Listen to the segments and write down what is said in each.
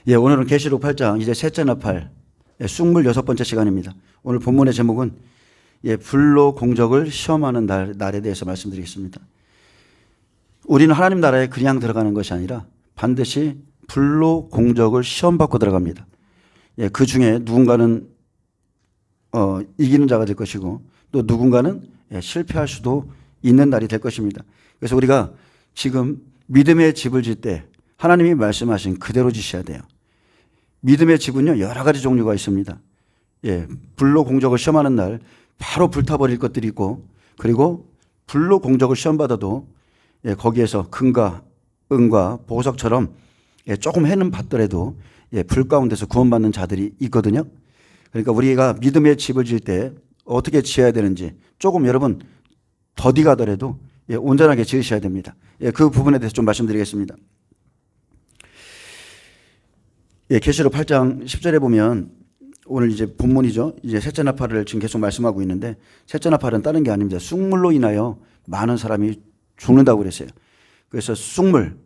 예, 오늘은 계시록 8장 이제 셋째 나팔, 쑥물 6번째 시간입니다. 오늘 본문의 제목은 불로 공적을 시험하는 날에 대해서 말씀드리겠습니다. 우리는 하나님 나라에 그냥 들어가는 것이 아니라 반드시 불로 공적을 시험받고 들어갑니다. 그 중에 누군가는 이기는 자가 될 것이고 또 누군가는 실패할 수도 있는 날이 될 것입니다. 그래서 우리가 지금 믿음의 집을 짓 때 하나님이 말씀하신 그대로 지셔야 돼요. 믿음의 집은요, 여러 가지 종류가 있습니다. 불로 공적을 시험하는 날 바로 불타버릴 것들이 있고, 그리고 불로 공적을 시험받아도 거기에서 금과 은과 보석처럼 조금 해는 받더라도 불 가운데서 구원받는 자들이 있거든요. 그러니까 우리가 믿음의 집을 지을 때 어떻게 지어야 되는지 조금 여러분 더디 가더라도 온전하게 지으셔야 됩니다. 그 부분에 대해서 좀 말씀드리겠습니다. 계시록 8장 10절에 보면 오늘 이제 본문이죠. 이제 셋째 나팔을 지금 계속 말씀하고 있는데 셋째 나팔은 다른 게 아닙니다. 쑥물로 인하여 많은 사람이 죽는다고 그랬어요. 그래서 쑥물,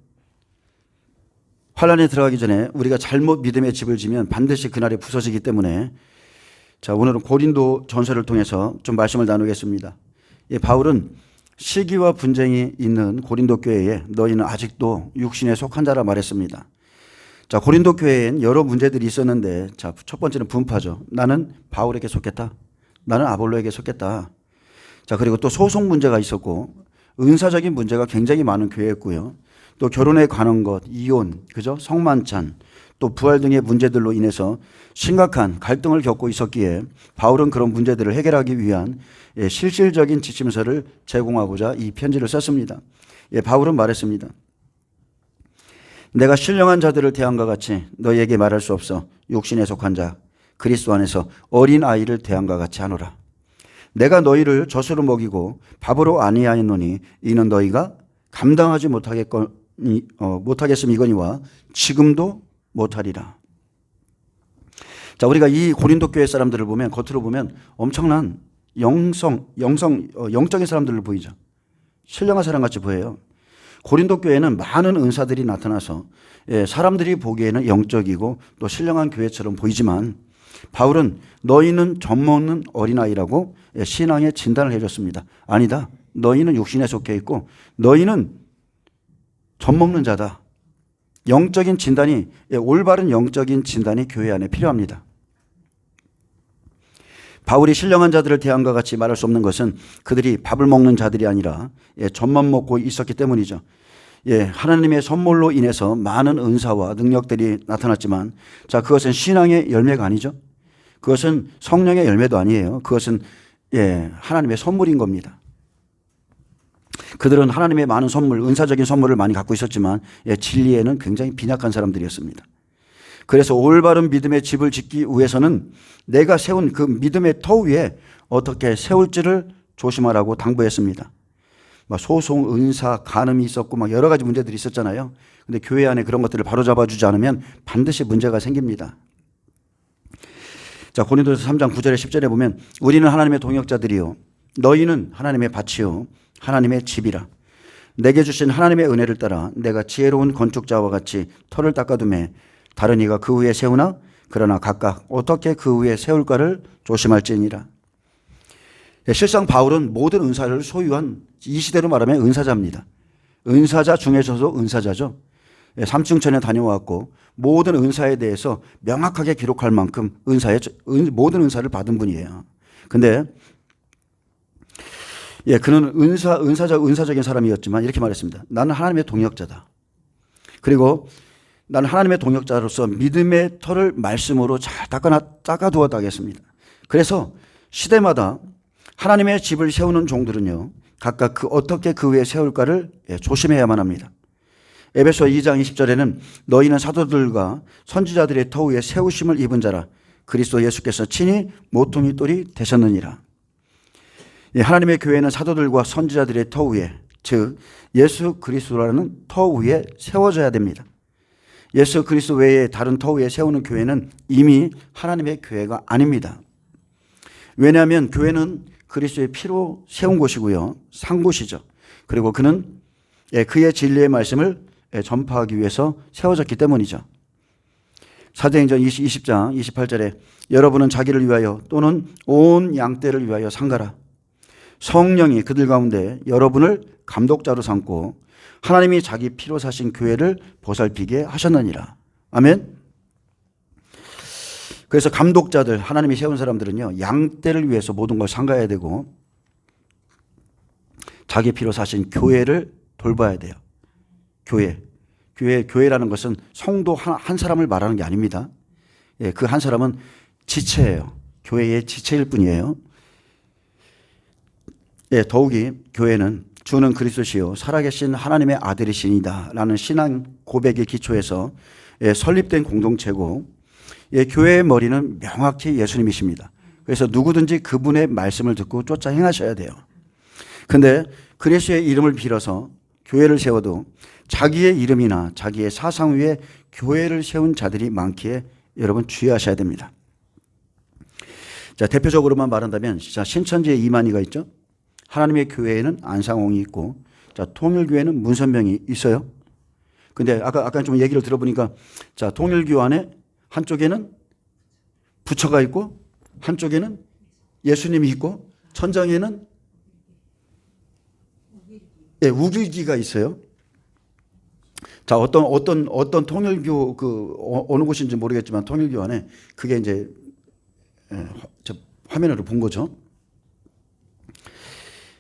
환란에 들어가기 전에 우리가 잘못 믿음의 집을 지면 반드시 그날에 부서지기 때문에 자, 오늘은 고린도 전서를 통해서 좀 말씀을 나누겠습니다. 바울은 시기와 분쟁이 있는 고린도 교회에 너희는 아직도 육신에 속한 자라 말했습니다. 자, 고린도 교회엔 여러 문제들이 있었는데, 자, 첫 번째는 분파죠. 나는 바울에게 속했다. 나는 아볼로에게 속했다. 자, 그리고 또 소송 문제가 있었고, 은사적인 문제가 굉장히 많은 교회였고요. 또 결혼에 관한 것, 이혼, 그죠? 성만찬, 또 부활 등의 문제들로 인해서 심각한 갈등을 겪고 있었기에 바울은 그런 문제들을 해결하기 위한 실질적인 지침서를 제공하고자 이 편지를 썼습니다. 바울은 말했습니다. 내가 신령한 자들을 대함과 같이 너희에게 말할 수 없어. 육신에 속한 자 그리스도 안에서 어린 아이를 대함과 같이 하노라. 내가 너희를 젖으로 먹이고 밥으로 아니하였노니 이는 너희가 감당하지 못하겠음이거니와 지금도 못하리라. 자, 우리가 이 고린도 교회 사람들을 보면 겉으로 보면 엄청난 영적인 사람들로 보이죠. 신령한 사람 같이 보여요. 고린도 교회는 많은 은사들이 나타나서 사람들이 보기에는 영적이고 또 신령한 교회처럼 보이지만 바울은 너희는 젖먹는 어린아이라고 신앙의 진단을 해줬습니다. 아니다. 너희는 육신에 속해 있고 너희는 젖먹는 자다. 영적인 진단이, 올바른 영적인 진단이 교회 안에 필요합니다. 바울이 신령한 자들을 대함과 같이 말할 수 없는 것은 그들이 밥을 먹는 자들이 아니라 젖만 먹고 있었기 때문이죠. 하나님의 선물로 인해서 많은 은사와 능력들이 나타났지만 자, 그것은 신앙의 열매가 아니죠. 그것은 성령의 열매도 아니에요. 그것은 하나님의 선물인 겁니다. 그들은 하나님의 많은 선물, 은사적인 선물을 많이 갖고 있었지만 진리에는 굉장히 빈약한 사람들이었습니다. 그래서 올바른 믿음의 집을 짓기 위해서는 내가 세운 그 믿음의 터 위에 어떻게 세울지를 조심하라고 당부했습니다. 소송, 은사, 간음이 있었고 막 여러 가지 문제들이 있었잖아요. 근데 교회 안에 그런 것들을 바로잡아주지 않으면 반드시 문제가 생깁니다. 자, 고린도서 3장 9절에 10절에 보면 우리는 하나님의 동역자들이요 너희는 하나님의 밭이요 하나님의 집이라. 내게 주신 하나님의 은혜를 따라 내가 지혜로운 건축자와 같이 터를 닦아두매 다른 이가 그 위에 세우나 그러나 각각 어떻게 그 위에 세울까를 조심할지니라. 실상 바울은 모든 은사를 소유한 이 시대로 말하면 은사자입니다. 은사자 중에서도 은사자죠. 삼층천에 다녀왔고 모든 은사에 대해서 명확하게 기록할 만큼 모든 은사를 받은 분이에요. 근데 그는 은사적인 사람이었지만 이렇게 말했습니다. 나는 하나님의 동역자다. 그리고 나는 하나님의 동역자로서 믿음의 터를 말씀으로 잘 닦아두었다 하겠습니다. 그래서 시대마다 하나님의 집을 세우는 종들은요, 각각 어떻게 그 위에 세울까를 조심해야만 합니다. 에베소 2장 20절에는 너희는 사도들과 선지자들의 터 위에 세우심을 입은 자라 그리스도 예수께서 친히 모퉁이 돌이 되셨느니라. 하나님의 교회는 사도들과 선지자들의 터 위에, 즉 예수 그리스도라는 터 위에 세워져야 됩니다. 예수 그리스도 외에 다른 터 위에 세우는 교회는 이미 하나님의 교회가 아닙니다. 왜냐하면 교회는 그리스도의 피로 세운 곳이고요, 산 곳이죠. 그리고 그는 그의 진리의 말씀을 전파하기 위해서 세워졌기 때문이죠. 사도행전 20장 28절에 여러분은 자기를 위하여 또는 온 양떼를 위하여 상가라. 성령이 그들 가운데 여러분을 감독자로 삼고 하나님이 자기 피로 사신 교회를 보살피게 하셨느니라. 아멘. 그래서 감독자들, 하나님이 세운 사람들은요, 양떼를 위해서 모든 걸 상가해야 되고 자기 피로 사신 교회를 돌봐야 돼요. 교회라는 것은 성도 한 사람을 말하는 게 아닙니다. 예, 그 한 사람은 지체예요. 교회의 지체일 뿐이에요. 예, 더욱이 교회는 주는 그리스도시요 살아계신 하나님의 아들이시니다 라는 신앙 고백의 기초에서 설립된 공동체고, 교회의 머리는 명확히 예수님이십니다. 그래서 누구든지 그분의 말씀을 듣고 쫓아 행하셔야 돼요. 근데 그리스도의 이름을 빌어서 교회를 세워도 자기의 이름이나 자기의 사상 위에 교회를 세운 자들이 많기에 여러분 주의하셔야 됩니다. 자, 대표적으로만 말한다면 자, 신천지에 이만희가 있죠. 하나님의 교회에는 안상홍이 있고, 자, 통일교회는 문선명이 있어요. 근데 아까 좀 얘기를 들어보니까, 자, 통일교 안에 한쪽에는 부처가 있고 한쪽에는 예수님이 있고 천장에는 우길기가 있어요. 자, 어떤 통일교 어느 곳인지 모르겠지만 통일교 안에 그게 이제 저 화면으로 본 거죠.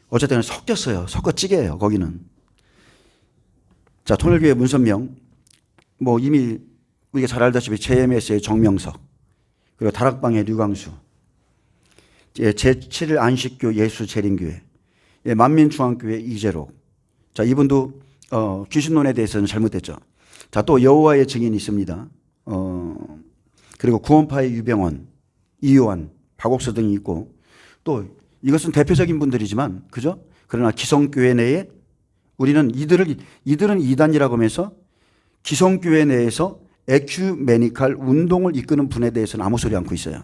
어쨌든 섞였어요. 섞어찌개예요, 거기는. 자, 통일교회 문선명, 뭐 이미 우리가 잘 알다시피 JMS의 정명석, 그리고 다락방의 류광수, 제7일 안식교 예수재림교회, 만민중앙교회 이재록. 자, 이분도 귀신론에 대해서는 잘못됐죠. 자, 또 여호와의 증인이 있습니다. 그리고 구원파의 유병원, 이요한, 박옥서 등이 있고, 또 이것은 대표적인 분들이지만, 그죠? 그러나 기성교회 내에 우리는 이들은 이단이라고 하면서 기성교회 내에서 에큐메니칼 운동을 이끄는 분에 대해서는 아무 소리 않고 있어요.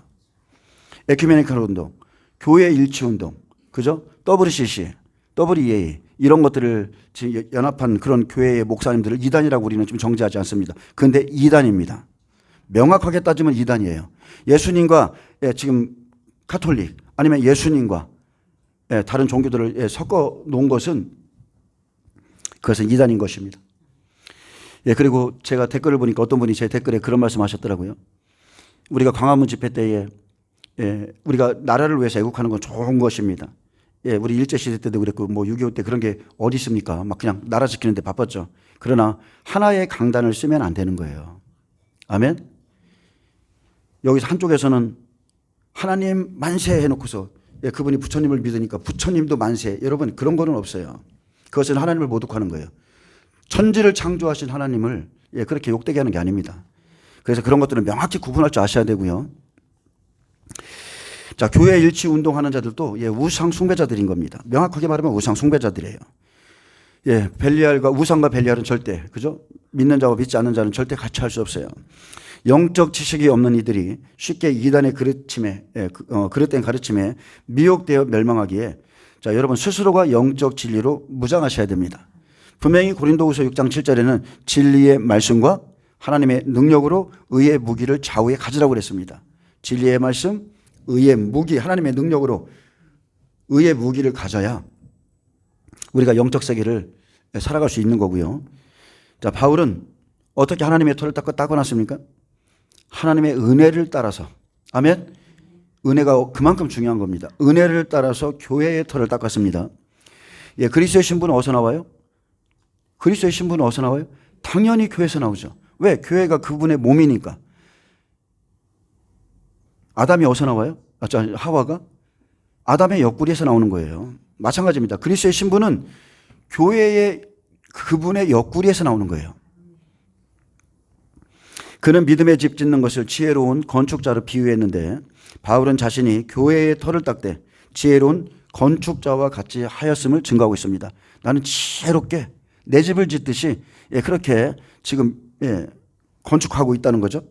에큐메니칼 운동, 교회 일치 운동, 그죠? WCC, WEA 이런 것들을 지금 연합한 그런 교회의 목사님들을 이단이라고 우리는 좀 정죄하지 않습니다. 그런데 이단입니다. 명확하게 따지면 이단이에요. 예수님과 지금 카톨릭 아니면 예수님과 다른 종교들을 섞어 놓은 것은 그것은 이단인 것입니다. 그리고 제가 댓글을 보니까 어떤 분이 제 댓글에 그런 말씀 하셨더라고요. 우리가 광화문 집회 때에 우리가 나라를 위해서 애국하는 건 좋은 것입니다. 우리 일제시대 때도 그랬고 뭐 6.25 때 그런 게 어디 있습니까? 막 그냥 나라 지키는데 바빴죠. 그러나 하나의 강단을 쓰면 안 되는 거예요. 아멘? 여기서 한쪽에서는 하나님 만세 해놓고서 그분이 부처님을 믿으니까 부처님도 만세. 여러분 그런 거는 없어요. 그것은 하나님을 모독하는 거예요. 천지를 창조하신 하나님을 그렇게 욕되게 하는 게 아닙니다. 그래서 그런 것들은 명확히 구분할 줄 아셔야 되고요. 자, 교회 일치 운동하는 자들도 우상 숭배자들인 겁니다. 명확하게 말하면 우상 숭배자들이에요. 벨리알과 우상과 벨리알은 절대, 그죠? 믿는 자와 믿지 않는 자는 절대 같이 할 수 없어요. 영적 지식이 없는 이들이 쉽게 이단의 그릇됨에 그릇된 가르침에 미혹되어 멸망하기에, 자, 여러분 스스로가 영적 진리로 무장하셔야 됩니다. 분명히 고린도후서 6장 7절에는 진리의 말씀과 하나님의 능력으로 의의 무기를 좌우에 가지라고 그랬습니다. 진리의 말씀, 의의 무기, 하나님의 능력으로 의의 무기를 가져야 우리가 영적 세계를 살아갈 수 있는 거고요. 자, 바울은 어떻게 하나님의 터를 따꿔놨습니까? 하나님의 은혜를 따라서. 아멘. 은혜가 그만큼 중요한 겁니다. 은혜를 따라서 교회의 터를 닦았습니다. 그리스도의 신분은 어디서 나와요? 그리스도의 신분은 어디서 나와요? 당연히 교회에서 나오죠. 왜? 교회가 그분의 몸이니까. 아담이 어디서 나와요? 하와가? 아담의 옆구리에서 나오는 거예요. 마찬가지입니다. 그리스도의 신분은 교회의 그분의 옆구리에서 나오는 거예요. 그는 믿음의 집 짓는 것을 지혜로운 건축자로 비유했는데, 바울은 자신이 교회의 터를 닦되 지혜로운 건축자와 같이 하였음을 증거하고 있습니다. 나는 지혜롭게 내 집을 짓듯이 그렇게 지금 건축하고 있다는 거죠.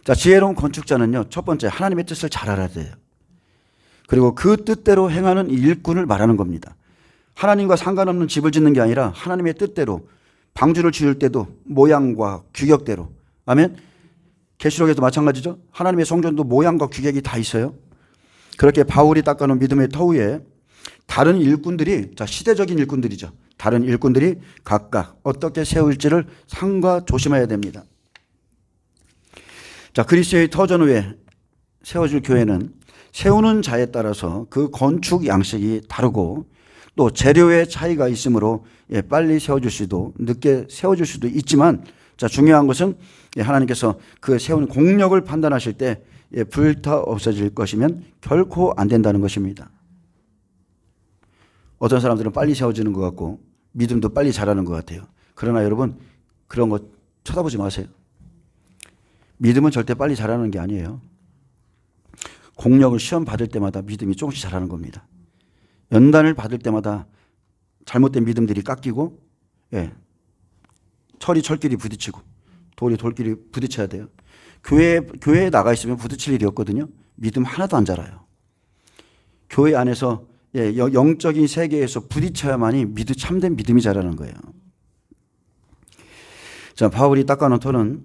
자, 지혜로운 건축자는요, 첫 번째 하나님의 뜻을 잘 알아야 돼요. 그리고 그 뜻대로 행하는 일꾼을 말하는 겁니다. 하나님과 상관없는 집을 짓는 게 아니라 하나님의 뜻대로 방주를 지을 때도 모양과 규격대로, 아멘, 계시록에도 마찬가지죠. 하나님의 성전도 모양과 규격이 다 있어요. 그렇게 바울이 닦아놓은 믿음의 터 위에 다른 일꾼들이, 자, 시대적인 일꾼들이죠. 다른 일꾼들이 각각 어떻게 세울지를 상과 조심해야 됩니다. 자, 그리스도의 터전 위에 세워질 교회는 세우는 자에 따라서 그 건축 양식이 다르고 또 재료의 차이가 있으므로 빨리 세워질 수도 늦게 세워질 수도 있지만, 자, 중요한 것은 하나님께서 그 세우는 공력을 판단하실 때 불타 없어질 것이면 결코 안 된다는 것입니다. 어떤 사람들은 빨리 세워지는 것 같고 믿음도 빨리 자라는 것 같아요. 그러나 여러분, 그런 거 쳐다보지 마세요. 믿음은 절대 빨리 자라는 게 아니에요. 공력을 시험 받을 때마다 믿음이 조금씩 자라는 겁니다. 연단을 받을 때마다 잘못된 믿음들이 깎이고, 철이 철끼리 부딪히고 돌이 돌끼리 부딪혀야 돼요. 교회에 나가 있으면 부딪힐 일이 없거든요. 믿음 하나도 안 자라요. 교회 안에서 영적인 세계에서 부딪혀야만이 참된 믿음이 자라는 거예요. 자, 바울이 닦아놓은 터는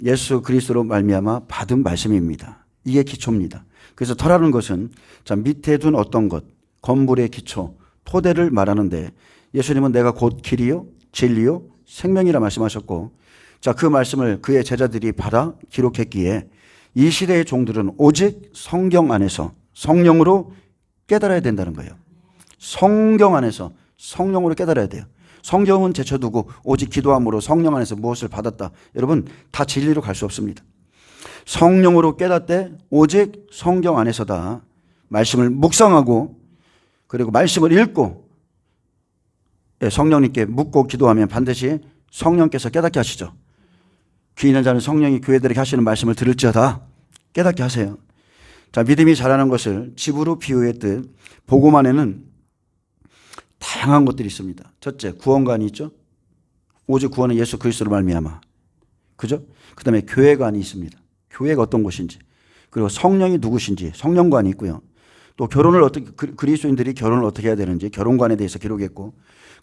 예수 그리스도로 말미암아 받은 말씀입니다. 이게 기초입니다. 그래서 터라는 것은, 자, 밑에 둔 어떤 것, 건물의 기초, 토대를 말하는데, 예수님은 내가 곧 길이요 진리요 생명이라 말씀하셨고, 자, 그 말씀을 그의 제자들이 받아 기록했기에 이 시대의 종들은 오직 성경 안에서 성령으로 깨달아야 된다는 거예요. 성경 안에서 성령으로 깨달아야 돼요. 성경은 제쳐두고 오직 기도함으로 성령 안에서 무엇을 받았다. 여러분, 다 진리로 갈 수 없습니다. 성령으로 깨닫되 오직 성경 안에서다. 말씀을 묵상하고 그리고 말씀을 읽고 성령님께 묻고 기도하면 반드시 성령께서 깨닫게 하시죠. 귀 있는 자는 성령이 교회들에게 하시는 말씀을 들을지어다. 깨닫게 하세요. 자, 믿음이 자라는 것을 집으로 비유했듯 복음 안에는 다양한 것들이 있습니다. 첫째, 구원관이 있죠. 오직 구원은 예수 그리스도로 말미암아. 그죠? 그다음에 교회관이 있습니다. 교회가 어떤 곳인지, 그리고 성령이 누구신지 성령관이 있고요. 또 결혼을 어떻게, 그리스도인들이 결혼을 어떻게 해야 되는지 결혼관에 대해서 기록했고,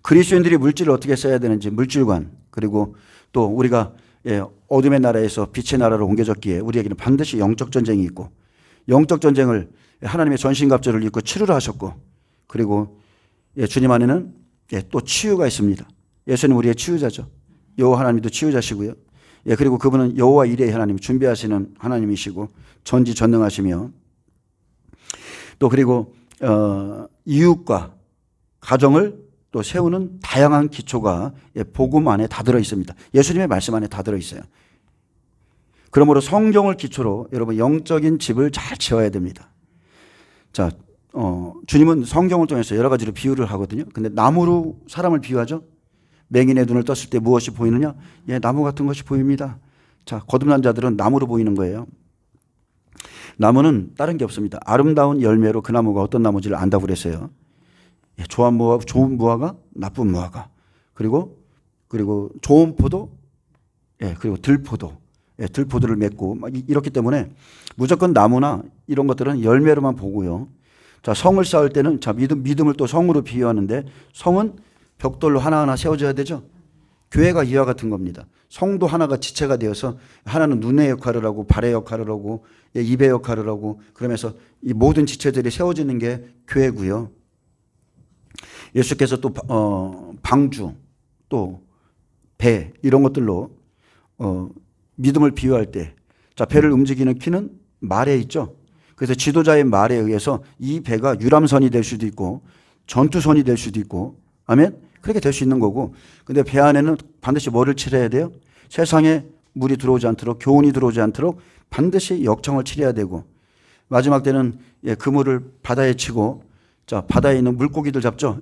그리스도인들이 물질을 어떻게 써야 되는지 물질관, 그리고 또 우리가 어둠의 나라에서 빛의 나라로 옮겨졌기에 우리에게는 반드시 영적 전쟁이 있고, 영적 전쟁을 하나님의 전신갑주를 입고 치루라 하셨고, 그리고 주님 안에는 또 치유가 있습니다. 예수님 우리의 치유자죠. 여호와 하나님도 치유자시고요. 그리고 그분은 여호와 이레의 하나님, 준비하시는 하나님이시고 전지전능하시며, 또 그리고 이웃과 가정을 또 세우는 다양한 기초가 복음 안에 다 들어 있습니다. 예수님의 말씀 안에 다 들어 있어요. 그러므로 성경을 기초로 여러분 영적인 집을 잘 지어야 됩니다. 자, 주님은 성경을 통해서 여러 가지로 비유를 하거든요. 근데 나무로 사람을 비유하죠. 맹인의 눈을 떴을 때 무엇이 보이느냐? 나무 같은 것이 보입니다. 자, 거듭난 자들은 나무로 보이는 거예요. 나무는 다른 게 없습니다. 아름다운 열매로 그 나무가 어떤 나무인지를 안다고 그랬어요. 좋은 무화과, 나쁜 무화과, 그리고 좋은 포도, 그리고 들포도, 들포도를 맺고 이렇기 때문에 무조건 나무나 이런 것들은 열매로만 보고요. 자, 성을 쌓을 때는, 자, 믿음을 또 성으로 비유하는데, 성은 벽돌로 하나하나 세워져야 되죠. 교회가 이와 같은 겁니다. 성도 하나가 지체가 되어서 하나는 눈의 역할을 하고 발의 역할을 하고 입의 역할을 하고, 그러면서 이 모든 지체들이 세워지는 게 교회고요. 예수께서 또 방주, 또 배, 이런 것들로 믿음을 비유할 때, 자, 배를 움직이는 키는 말에 있죠. 그래서 지도자의 말에 의해서 이 배가 유람선이 될 수도 있고 전투선이 될 수도 있고, 아멘? 그렇게 될 수 있는 거고, 근데 배 안에는 반드시 뭐를 칠해야 돼요? 세상에 물이 들어오지 않도록, 교훈이 들어오지 않도록 반드시 역청을 칠해야 되고, 마지막 때는 그물을 바다에 치고, 자, 바다에 있는 물고기들 잡죠.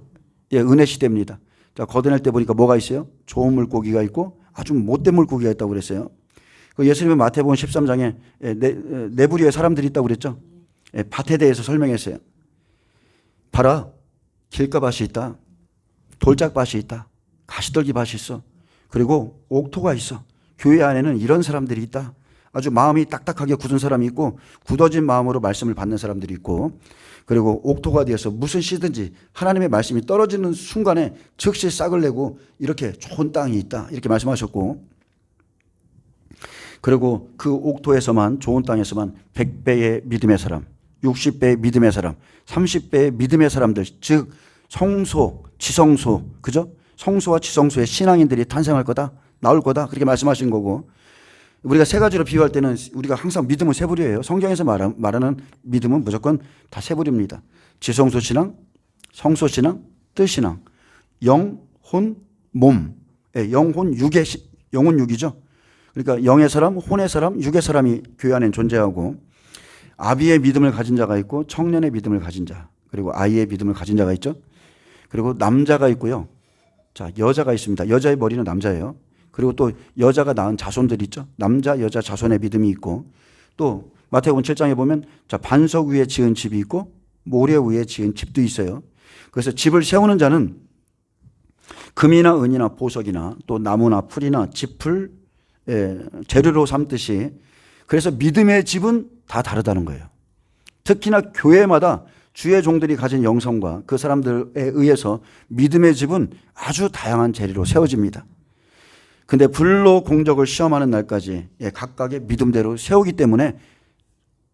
은혜 시대입니다. 자, 걷어낼 때 보니까 뭐가 있어요? 좋은 물고기가 있고 아주 못된 물고기가 있다고 그랬어요. 예수님은 마태복음 13장에 네 부류의 사람들이 있다고 그랬죠. 밭에 대해서 설명했어요. 봐라, 길가밭이 있다, 돌짝밭이 있다, 가시떨기밭이 있어, 그리고 옥토가 있어. 교회 안에는 이런 사람들이 있다. 아주 마음이 딱딱하게 굳은 사람이 있고, 굳어진 마음으로 말씀을 받는 사람들이 있고, 그리고 옥토가 되어서 무슨 씨든지 하나님의 말씀이 떨어지는 순간에 즉시 싹을 내고 이렇게 좋은 땅이 있다, 이렇게 말씀하셨고, 그리고 그 옥토에서만, 좋은 땅에서만 100배의 믿음의 사람, 60배의 믿음의 사람, 30배의 믿음의 사람들, 즉 성소, 지성소, 그죠? 성소와 지성소의 신앙인들이 탄생할 거다, 나올 거다, 그렇게 말씀하신 거고, 우리가 세 가지로 비유할 때는 우리가 항상 믿음은 세 부류예요. 성경에서 말하는 믿음은 무조건 다 세 부류입니다. 지성소 신앙, 성소 신앙, 뜻 신앙, 영, 혼, 몸. 영혼, 영혼 육이죠. 그러니까 영의 사람, 혼의 사람, 육의 사람이 교회 안에 존재하고, 아비의 믿음을 가진 자가 있고 청년의 믿음을 가진 자, 그리고 아이의 믿음을 가진 자가 있죠. 그리고 남자가 있고요. 자, 여자가 있습니다. 여자의 머리는 남자예요. 그리고 또 여자가 낳은 자손들 있죠. 남자, 여자 자손의 믿음이 있고, 또 마태복음 7장에 보면 자, 반석 위에 지은 집이 있고 모래 위에 지은 집도 있어요. 그래서 집을 세우는 자는 금이나 은이나 보석이나 또 나무나 풀이나 짚을 재료로 삼듯이, 그래서 믿음의 집은 다 다르다는 거예요. 특히나 교회마다 주의 종들이 가진 영성과 그 사람들에 의해서 믿음의 집은 아주 다양한 재료로 세워집니다. 근데 불로 공적을 시험하는 날까지 각각의 믿음대로 세우기 때문에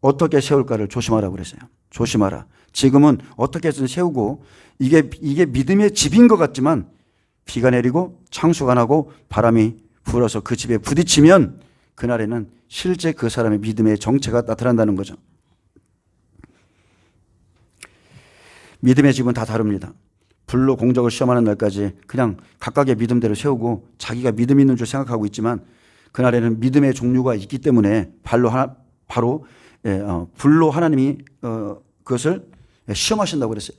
어떻게 세울까를 조심하라고 그랬어요. 조심하라. 지금은 어떻게든 세우고 이게 믿음의 집인 것 같지만 비가 내리고 창수가 나고 바람이 불어서 그 집에 부딪히면 그날에는 실제 그 사람의 믿음의 정체가 나타난다는 거죠. 믿음의 집은 다 다릅니다. 불로 공적을 시험하는 날까지 그냥 각각의 믿음대로 세우고 자기가 믿음 있는 줄 생각하고 있지만 그날에는 믿음의 종류가 있기 때문에 바로 불로 하나님이 그것을 시험하신다고 그랬어요.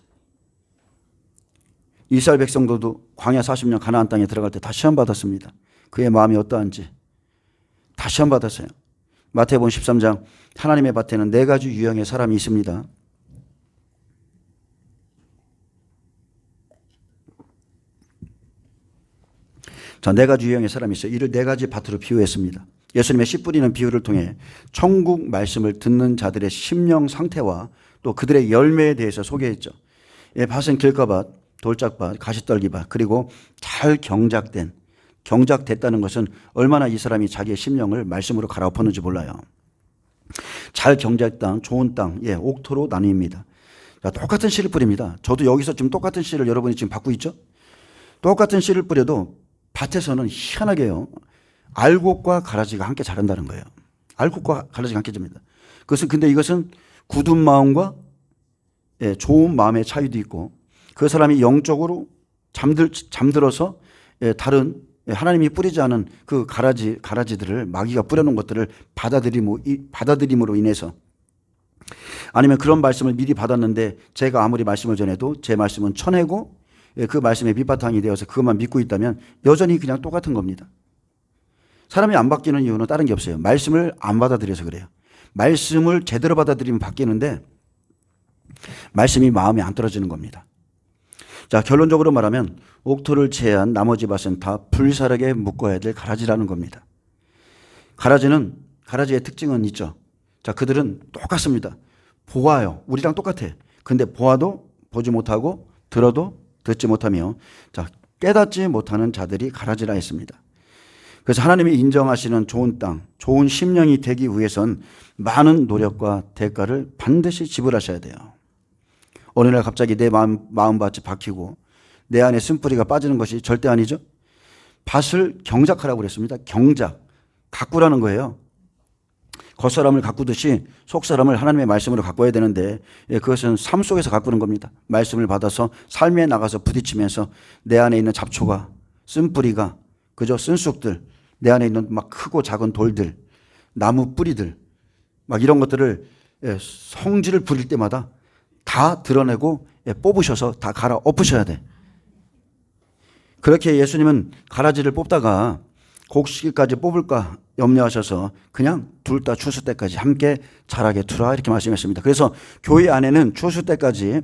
이스라엘 백성들도 광야 40년 가나안 땅에 들어갈 때 다 시험받았습니다. 그의 마음이 어떠한지 다 시험받았어요. 마태복음 13장, 하나님의 밭에는 4가지 유형의 사람이 있습니다. 자, 4가지 유형의 사람이 있어요. 이를 4가지 밭으로 비유했습니다. 예수님의 씨 뿌리는 비유를 통해 천국 말씀을 듣는 자들의 심령 상태와 또 그들의 열매에 대해서 소개했죠. 밭은 길가밭, 돌짝밭, 가시떨기밭, 그리고 잘 경작됐다는 것은 얼마나 이 사람이 자기의 심령을 말씀으로 갈아엎었는지 몰라요. 잘 경작된 땅, 좋은 땅, 옥토로 나뉩니다. 자, 똑같은 씨를 뿌립니다. 저도 여기서 지금 똑같은 씨를 여러분이 지금 받고 있죠? 똑같은 씨를 뿌려도 밭에서는 희한하게요, 알곡과 가라지가 함께 자란다는 거예요. 알곡과 가라지가 함께 잡니다. 근데 이것은 굳은 마음과 좋은 마음의 차이도 있고, 그 사람이 영적으로 잠들어서 다른 하나님이 뿌리지 않은 그 가라지들을 마귀가 뿌려놓은 것들을 받아들임으로 인해서, 아니면 그런 말씀을 미리 받았는데 제가 아무리 말씀을 전해도 제 말씀은 쳐내고 그 말씀의 밑바탕이 되어서 그것만 믿고 있다면 여전히 그냥 똑같은 겁니다. 사람이 안 바뀌는 이유는 다른 게 없어요. 말씀을 안 받아들여서 그래요. 말씀을 제대로 받아들이면 바뀌는데 말씀이 마음에 안 떨어지는 겁니다. 자, 결론적으로 말하면 옥토를 제외한 나머지 밭은 다 불사르게 묶어야 될 가라지라는 겁니다. 가라지의 특징은 있죠. 자, 그들은 똑같습니다. 보아요. 우리랑 똑같아. 근데 보아도 보지 못하고 들어도 듣지 못하며, 자, 깨닫지 못하는 자들이 가라지라 했습니다. 그래서 하나님이 인정하시는 좋은 땅, 좋은 심령이 되기 위해선 많은 노력과 대가를 반드시 지불하셔야 돼요. 어느 날 갑자기 내 마음밭이 박히고 내 안에 쓴뿌리가 빠지는 것이 절대 아니죠. 밭을 경작하라고 그랬습니다. 경작, 가꾸라는 거예요. 겉사람을 가꾸듯이 속사람을 하나님의 말씀으로 가꿔야 되는데 그것은 삶 속에서 가꾸는 겁니다. 말씀을 받아서 삶에 나가서 부딪히면서 내 안에 있는 잡초가, 쓴뿌리가, 그저 쓴쑥들, 내 안에 있는 막 크고 작은 돌들, 나무 뿌리들, 막 이런 것들을 성질을 부릴 때마다 다 드러내고 뽑으셔서 다 갈아 엎으셔야 돼. 그렇게 예수님은 가라지를 뽑다가 곡식까지 뽑을까 염려하셔서 그냥 둘 다 추수 때까지 함께 자라게 두라, 이렇게 말씀했습니다. 그래서 교회 안에는 추수 때까지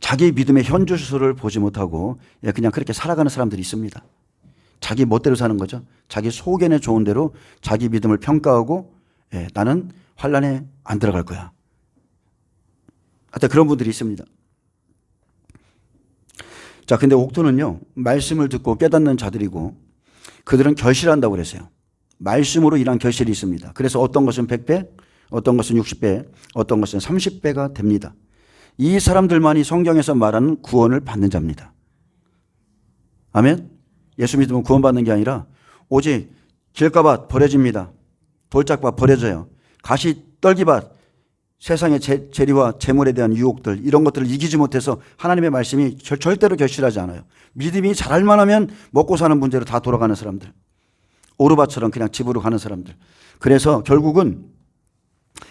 자기 믿음의 현주소를 보지 못하고 그냥 그렇게 살아가는 사람들이 있습니다. 자기 멋대로 사는 거죠. 자기 속에는 좋은 대로 자기 믿음을 평가하고 나는 환란에 안 들어갈 거야. 하여튼 그런 분들이 있습니다. 자, 근데 옥토는요, 말씀을 듣고 깨닫는 자들이고 그들은 결실한다고 그랬어요. 말씀으로 일한 결실이 있습니다. 그래서 어떤 것은 100배, 어떤 것은 60배, 어떤 것은 30배가 됩니다. 이 사람들만이 성경에서 말하는 구원을 받는 자입니다. 아멘? 예수 믿으면 구원받는 게 아니라 오직 길가밭 버려집니다. 돌짝밭 버려져요. 가시떨기밭, 세상의 재리와 재물에 대한 유혹들, 이런 것들을 이기지 못해서 하나님의 말씀이 절대로 결실하지 않아요. 믿음이 잘할만 하면 먹고 사는 문제로 다 돌아가는 사람들, 오르바처럼 그냥 집으로 가는 사람들. 그래서 결국은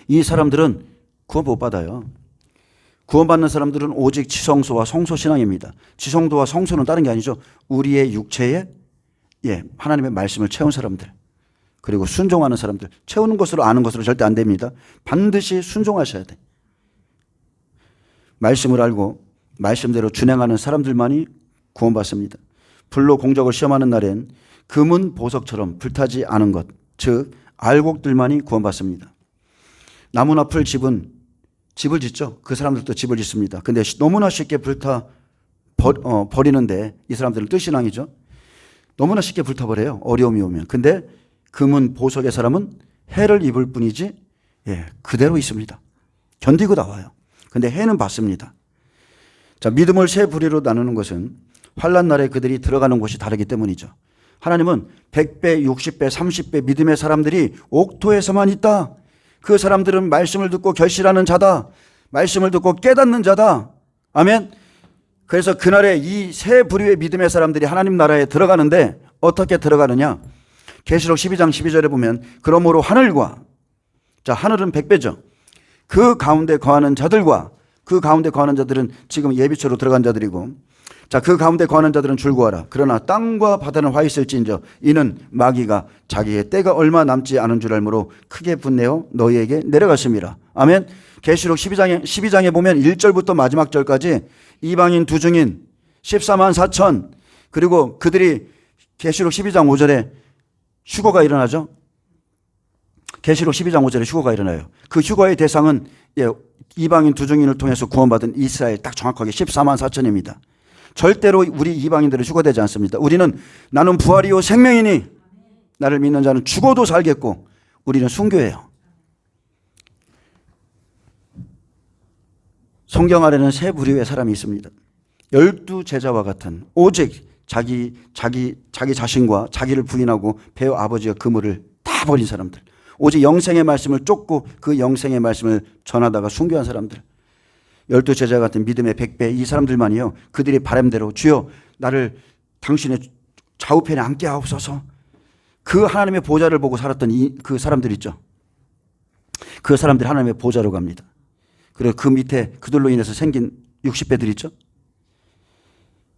이 사람들은 구원 못 받아요. 구원받는 사람들은 오직 지성소와 성소신앙입니다. 지성도와 성소는 다른 게 아니죠. 우리의 육체에 하나님의 말씀을 채운 사람들, 그리고 순종하는 사람들. 채우는 것으로 아는 것으로 절대 안 됩니다. 반드시 순종하셔야 돼. 말씀을 알고 말씀대로 준행하는 사람들만이 구원받습니다. 불로 공적을 시험하는 날엔 금은 보석처럼 불타지 않은 것, 즉 알곡들만이 구원받습니다. 나무나 풀 집은 집을 짓죠. 그 사람들도 집을 짓습니다. 근데 너무나 쉽게 버리는데 이 사람들은 뜻신앙이죠. 너무나 쉽게 불타버려요. 어려움이 오면. 근데 금은 보석의 사람은 해를 입을 뿐이지 그대로 있습니다. 견디고 나와요. 근데 해는 받습니다. 자, 믿음을 세 부류로 나누는 것은 환난 날에 그들이 들어가는 곳이 다르기 때문이죠. 하나님은 100배, 60배, 30배 믿음의 사람들이 옥토에서만 있다. 그 사람들은 말씀을 듣고 결실하는 자다. 말씀을 듣고 깨닫는 자다. 아멘. 그래서 그날에 이 세 부류의 믿음의 사람들이 하나님 나라에 들어가는데 어떻게 들어가느냐. 계시록 12장 12절에 보면 그러므로 하늘과, 자, 하늘은 100배죠. 그 가운데 거하는 자들과, 그 가운데 거하는 자들은 지금 예비처로 들어간 자들이고, 자, 그 가운데 거하는 자들은 줄구하라. 그러나 땅과 바다는 화 있을진저 이는 마귀가 자기의 때가 얼마 남지 않은 줄 알므로 크게 분내어 너희에게 내려갔습니다. 아멘. 계시록 12장에 보면 1절부터 마지막 절까지 이방인 두중인 14만 4천, 그리고 그들이 계시록 12장 5절에 휴거가 일어나죠. 계시록 12장 5절에 휴거가 일어나요. 그 휴거의 대상은 이방인 두중인을 통해서 구원받은 이스라엘 딱 정확하게 14만 4천입니다. 절대로 우리 이방인들은 휴거되지 않습니다. 우리는 나는 부활이요 생명이니 나를 믿는 자는 죽어도 살겠고, 우리는 순교예요. 성경 아래는 세 부류의 사람이 있습니다. 12 제자와 같은 오직 자기 자신과 자기를 부인하고 배우 아버지와 그물을 다 버린 사람들. 오직 영생의 말씀을 쫓고 그 영생의 말씀을 전하다가 순교한 사람들. 12 제자 같은 믿음의 100배, 이 사람들만이요. 그들이 바람대로 주여 나를 당신의 좌우편에 앉게 하옵소서. 그 하나님의 보좌를 보고 살았던 그 사람들 있죠. 그 사람들이 하나님의 보좌로 갑니다. 그리고 그 밑에 그들로 인해서 생긴 60배들 있죠.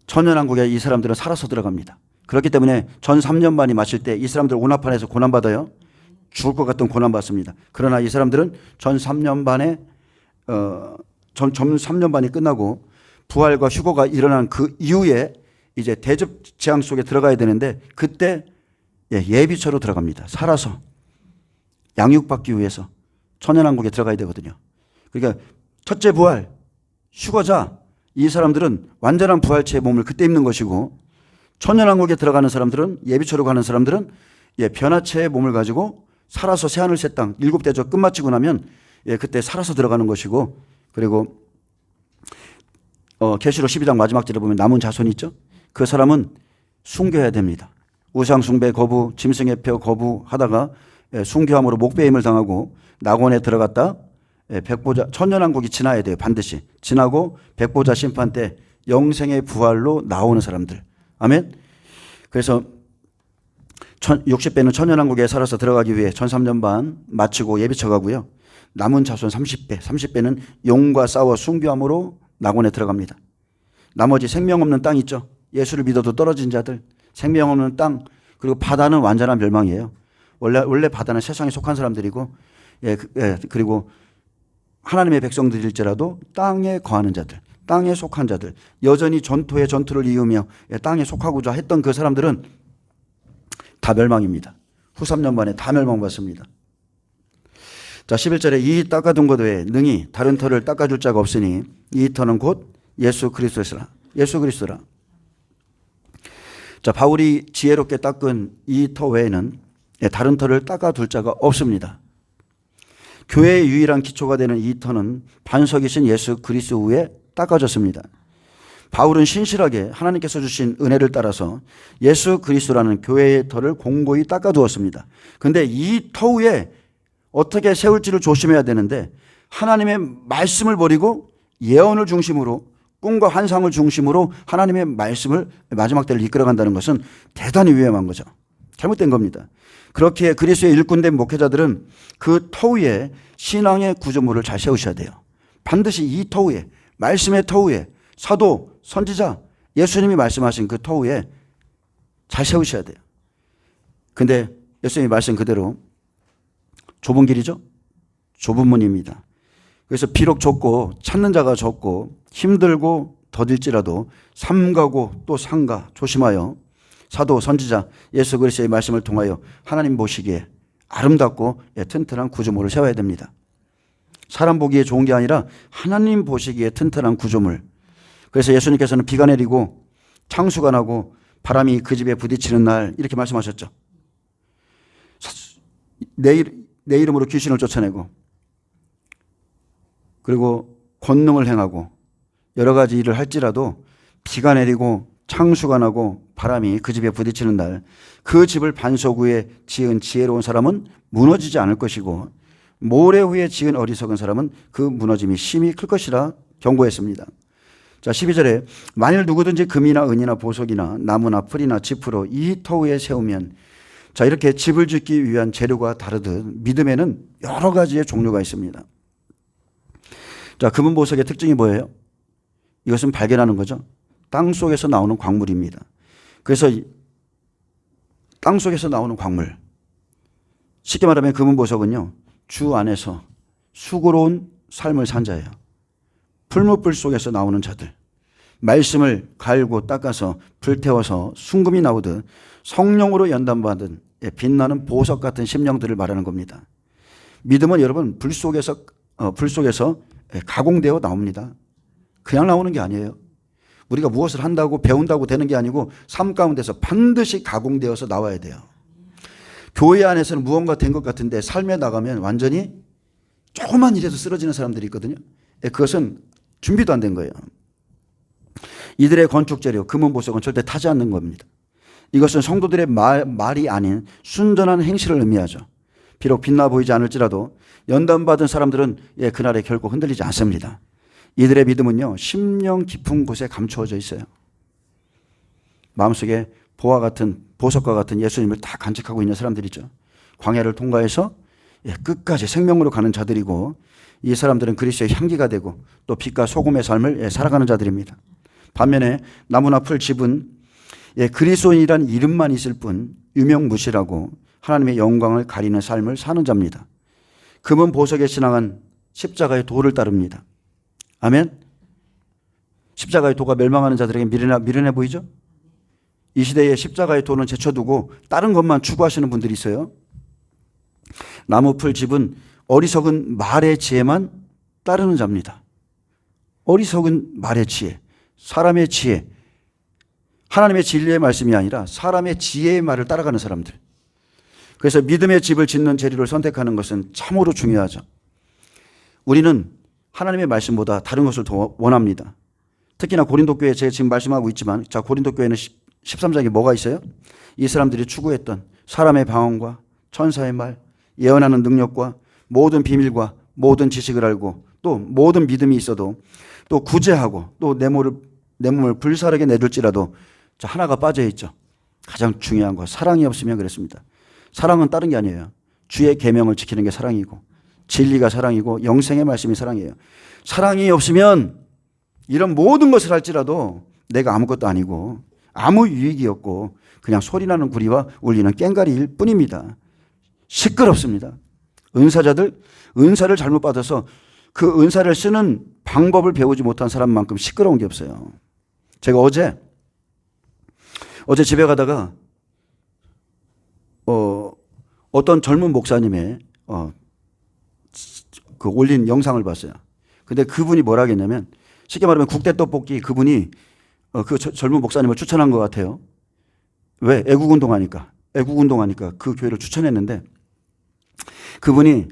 천연왕국에 이 사람들은 살아서 들어갑니다. 그렇기 때문에 전 3년반이 마칠 때 이 사람들 온합판에서 고난받아요. 죽을 것 같던 고난받습니다. 그러나 이 사람들은 전 3년반에 전 3년반이 끝나고 부활과 휴거가 일어난 그 이후에 이제 대접 재앙 속에 들어가야 되는데 그때 예비처로 들어갑니다. 살아서 양육받기 위해서 천연왕국에 들어가야 되거든요. 그러니까 첫째 부활, 휴거자, 이 사람들은 완전한 부활체의 몸을 그때 입는 것이고, 천연왕국에 들어가는 사람들은, 예비처로 가는 사람들은 변화체의 몸을 가지고 살아서 새하늘 새 땅 7대접 끝마치고 나면 그때 살아서 들어가는 것이고, 그리고 계시록 12장 마지막 절에 보면 남은 자손이 있죠. 그 사람은 순교해야 됩니다. 우상 숭배 거부, 짐승의 표 거부하다가 순교함으로 목배임을 당하고 낙원에 들어갔다 백보자 천년왕국이 지나야 돼요. 반드시 지나고 백보자 심판 때 영생의 부활로 나오는 사람들. 아멘. 그래서 60배는 천년왕국에 살아서 들어가기 위해 1003년 반 마치고 예비처 가고요. 남은 자손 30배는 용과 싸워 순교함으로 낙원에 들어갑니다. 나머지 생명 없는 땅 있죠. 예수를 믿어도 떨어진 자들, 생명 없는 땅, 그리고 바다는 완전한 멸망이에요. 원래 바다는 세상에 속한 사람들이고, 그리고 하나님의 백성들일지라도 땅에 거하는 자들, 땅에 속한 자들, 여전히 전투를 이으며 땅에 속하고자 했던 그 사람들은 다 멸망입니다. 후 3년 만에 다 멸망받습니다. 자, 11절에 이 닦아둔 것 외에 능히 다른 터를 닦아줄 자가 없으니 이 터는 곧 예수 그리스도라. 예수 그리스도라. 자, 바울이 지혜롭게 닦은 이 터 외에는 다른 터를 닦아둘 자가 없습니다. 교회의 유일한 기초가 되는 이 터는 반석이신 예수 그리스도 위에 닦아졌습니다. 바울은 신실하게 하나님께서 주신 은혜를 따라서 예수 그리스도라는 교회의 터를 공고히 닦아두었습니다. 그런데 이 터 위에 어떻게 세울지를 조심해야 되는데 하나님의 말씀을 버리고 예언을 중심으로 꿈과 환상을 중심으로 하나님의 말씀을 마지막 때를 이끌어간다는 것은 대단히 위험한 거죠. 잘못된 겁니다. 그렇게 그리스도의 일꾼된 목회자들은 그 터 위에 신앙의 구조물을 잘 세우셔야 돼요. 반드시 이 터 위에, 말씀의 터 위에, 사도, 선지자, 예수님이 말씀하신 그 터 위에 잘 세우셔야 돼요. 근데 예수님이 말씀 그대로 좁은 길이죠? 좁은 문입니다. 그래서 비록 좁고 찾는 자가 적고 힘들고 더딜지라도 삼가고 또 상가 조심하여 사도, 선지자, 예수 그리스도의 말씀을 통하여 하나님 보시기에 아름답고 튼튼한 구조물을 세워야 됩니다. 사람 보기에 좋은 게 아니라 하나님 보시기에 튼튼한 구조물. 그래서 예수님께서는 비가 내리고 창수가 나고 바람이 그 집에 부딪히는 날 이렇게 말씀하셨죠. 내 이름으로 귀신을 쫓아내고 그리고 권능을 행하고 여러 가지 일을 할지라도 비가 내리고 창수가 나고 바람이 그 집에 부딪히는 날 그 집을 반석 위에 지은 지혜로운 사람은 무너지지 않을 것이고 모래 위에 지은 어리석은 사람은 그 무너짐이 심히 클 것이라 경고했습니다. 자, 12절에 만일 누구든지 금이나 은이나 보석이나 나무나 풀이나 짚으로 이 터 위에 세우면 자, 이렇게 집을 짓기 위한 재료가 다르듯 믿음에는 여러 가지의 종류가 있습니다. 자, 금은 보석의 특징이 뭐예요? 이것은 발견하는 거죠. 땅 속에서 나오는 광물입니다. 그래서 땅 속에서 나오는 광물. 쉽게 말하면 금은 보석은요, 주 안에서 수고로운 삶을 산 자예요. 풀무불 속에서 나오는 자들. 말씀을 갈고 닦아서 불태워서 순금이 나오듯 성령으로 연단받은 빛나는 보석 같은 심령들을 말하는 겁니다. 믿음은 여러분 불 속에서 가공되어 나옵니다. 그냥 나오는 게 아니에요. 우리가 무엇을 한다고 배운다고 되는 게 아니고 삶 가운데서 반드시 가공되어서 나와야 돼요. 교회 안에서는 무언가 된 것 같은데 삶에 나가면 완전히 조금만 일해도 쓰러지는 사람들이 있거든요. 그것은 준비도 안 된 거예요. 이들의 건축 재료, 금은 보석은 절대 타지 않는 겁니다. 이것은 성도들의 말이 아닌 순전한 행실을 의미하죠. 비록 빛나 보이지 않을지라도 연단받은 사람들은 그날에 결코 흔들리지 않습니다. 이들의 믿음은요, 심령 깊은 곳에 감추어져 있어요. 마음속에 보석과 같은 예수님을 다 간직하고 있는 사람들이죠. 광야를 통과해서 끝까지 생명으로 가는 자들이고 이 사람들은 그리스도의 향기가 되고 또 빛과 소금의 삶을 살아가는 자들입니다. 반면에 나무나 풀, 집은 그리스도인이란 이름만 있을 뿐 유명무실하고 하나님의 영광을 가리는 삶을 사는 자입니다. 금은 보석에 신앙한 십자가의 도를 따릅니다. 아멘. 십자가의 도가 멸망하는 자들에게 미련해 보이죠? 이 시대에 십자가의 도는 제쳐두고 다른 것만 추구하시는 분들이 있어요. 나무, 풀, 집은 어리석은 말의 지혜만 따르는 자입니다. 어리석은 말의 지혜, 사람의 지혜, 하나님의 진리의 말씀이 아니라 사람의 지혜의 말을 따라가는 사람들. 그래서 믿음의 집을 짓는 재료를 선택하는 것은 참으로 중요하죠. 우리는 하나님의 말씀보다 다른 것을 더 원합니다. 특히나 고린도 교회 제가 지금 말씀하고 있지만 자, 고린도 교회는 13장에 뭐가 있어요? 이 사람들이 추구했던 사람의 방언과 천사의 말, 예언하는 능력과 모든 비밀과 모든 지식을 알고 또 모든 믿음이 있어도 또 구제하고 또 내 몸을 불사르게 내줄지라도 자, 하나가 빠져 있죠. 가장 중요한 거 사랑이 없으면 그랬습니다. 사랑은 다른 게 아니에요. 주의 계명을 지키는 게 사랑이고 진리가 사랑이고 영생의 말씀이 사랑이에요. 사랑이 없으면 이런 모든 것을 할지라도 내가 아무것도 아니고 아무 유익이 없고 그냥 소리나는 구리와 울리는 꽹과리일 뿐입니다. 시끄럽습니다. 은사자들 은사를 잘못 받아서 그 은사를 쓰는 방법을 배우지 못한 사람만큼 시끄러운 게 없어요. 제가 어제 집에 가다가 어떤 젊은 목사님의 그 올린 영상을 봤어요. 근데 그분이 뭐라 하겠냐면 쉽게 말하면 국대 떡볶이 그분이 그 젊은 목사님을 추천한 것 같아요. 왜? 애국운동 하니까. 애국운동하니까 그 교회를 추천했는데 그분이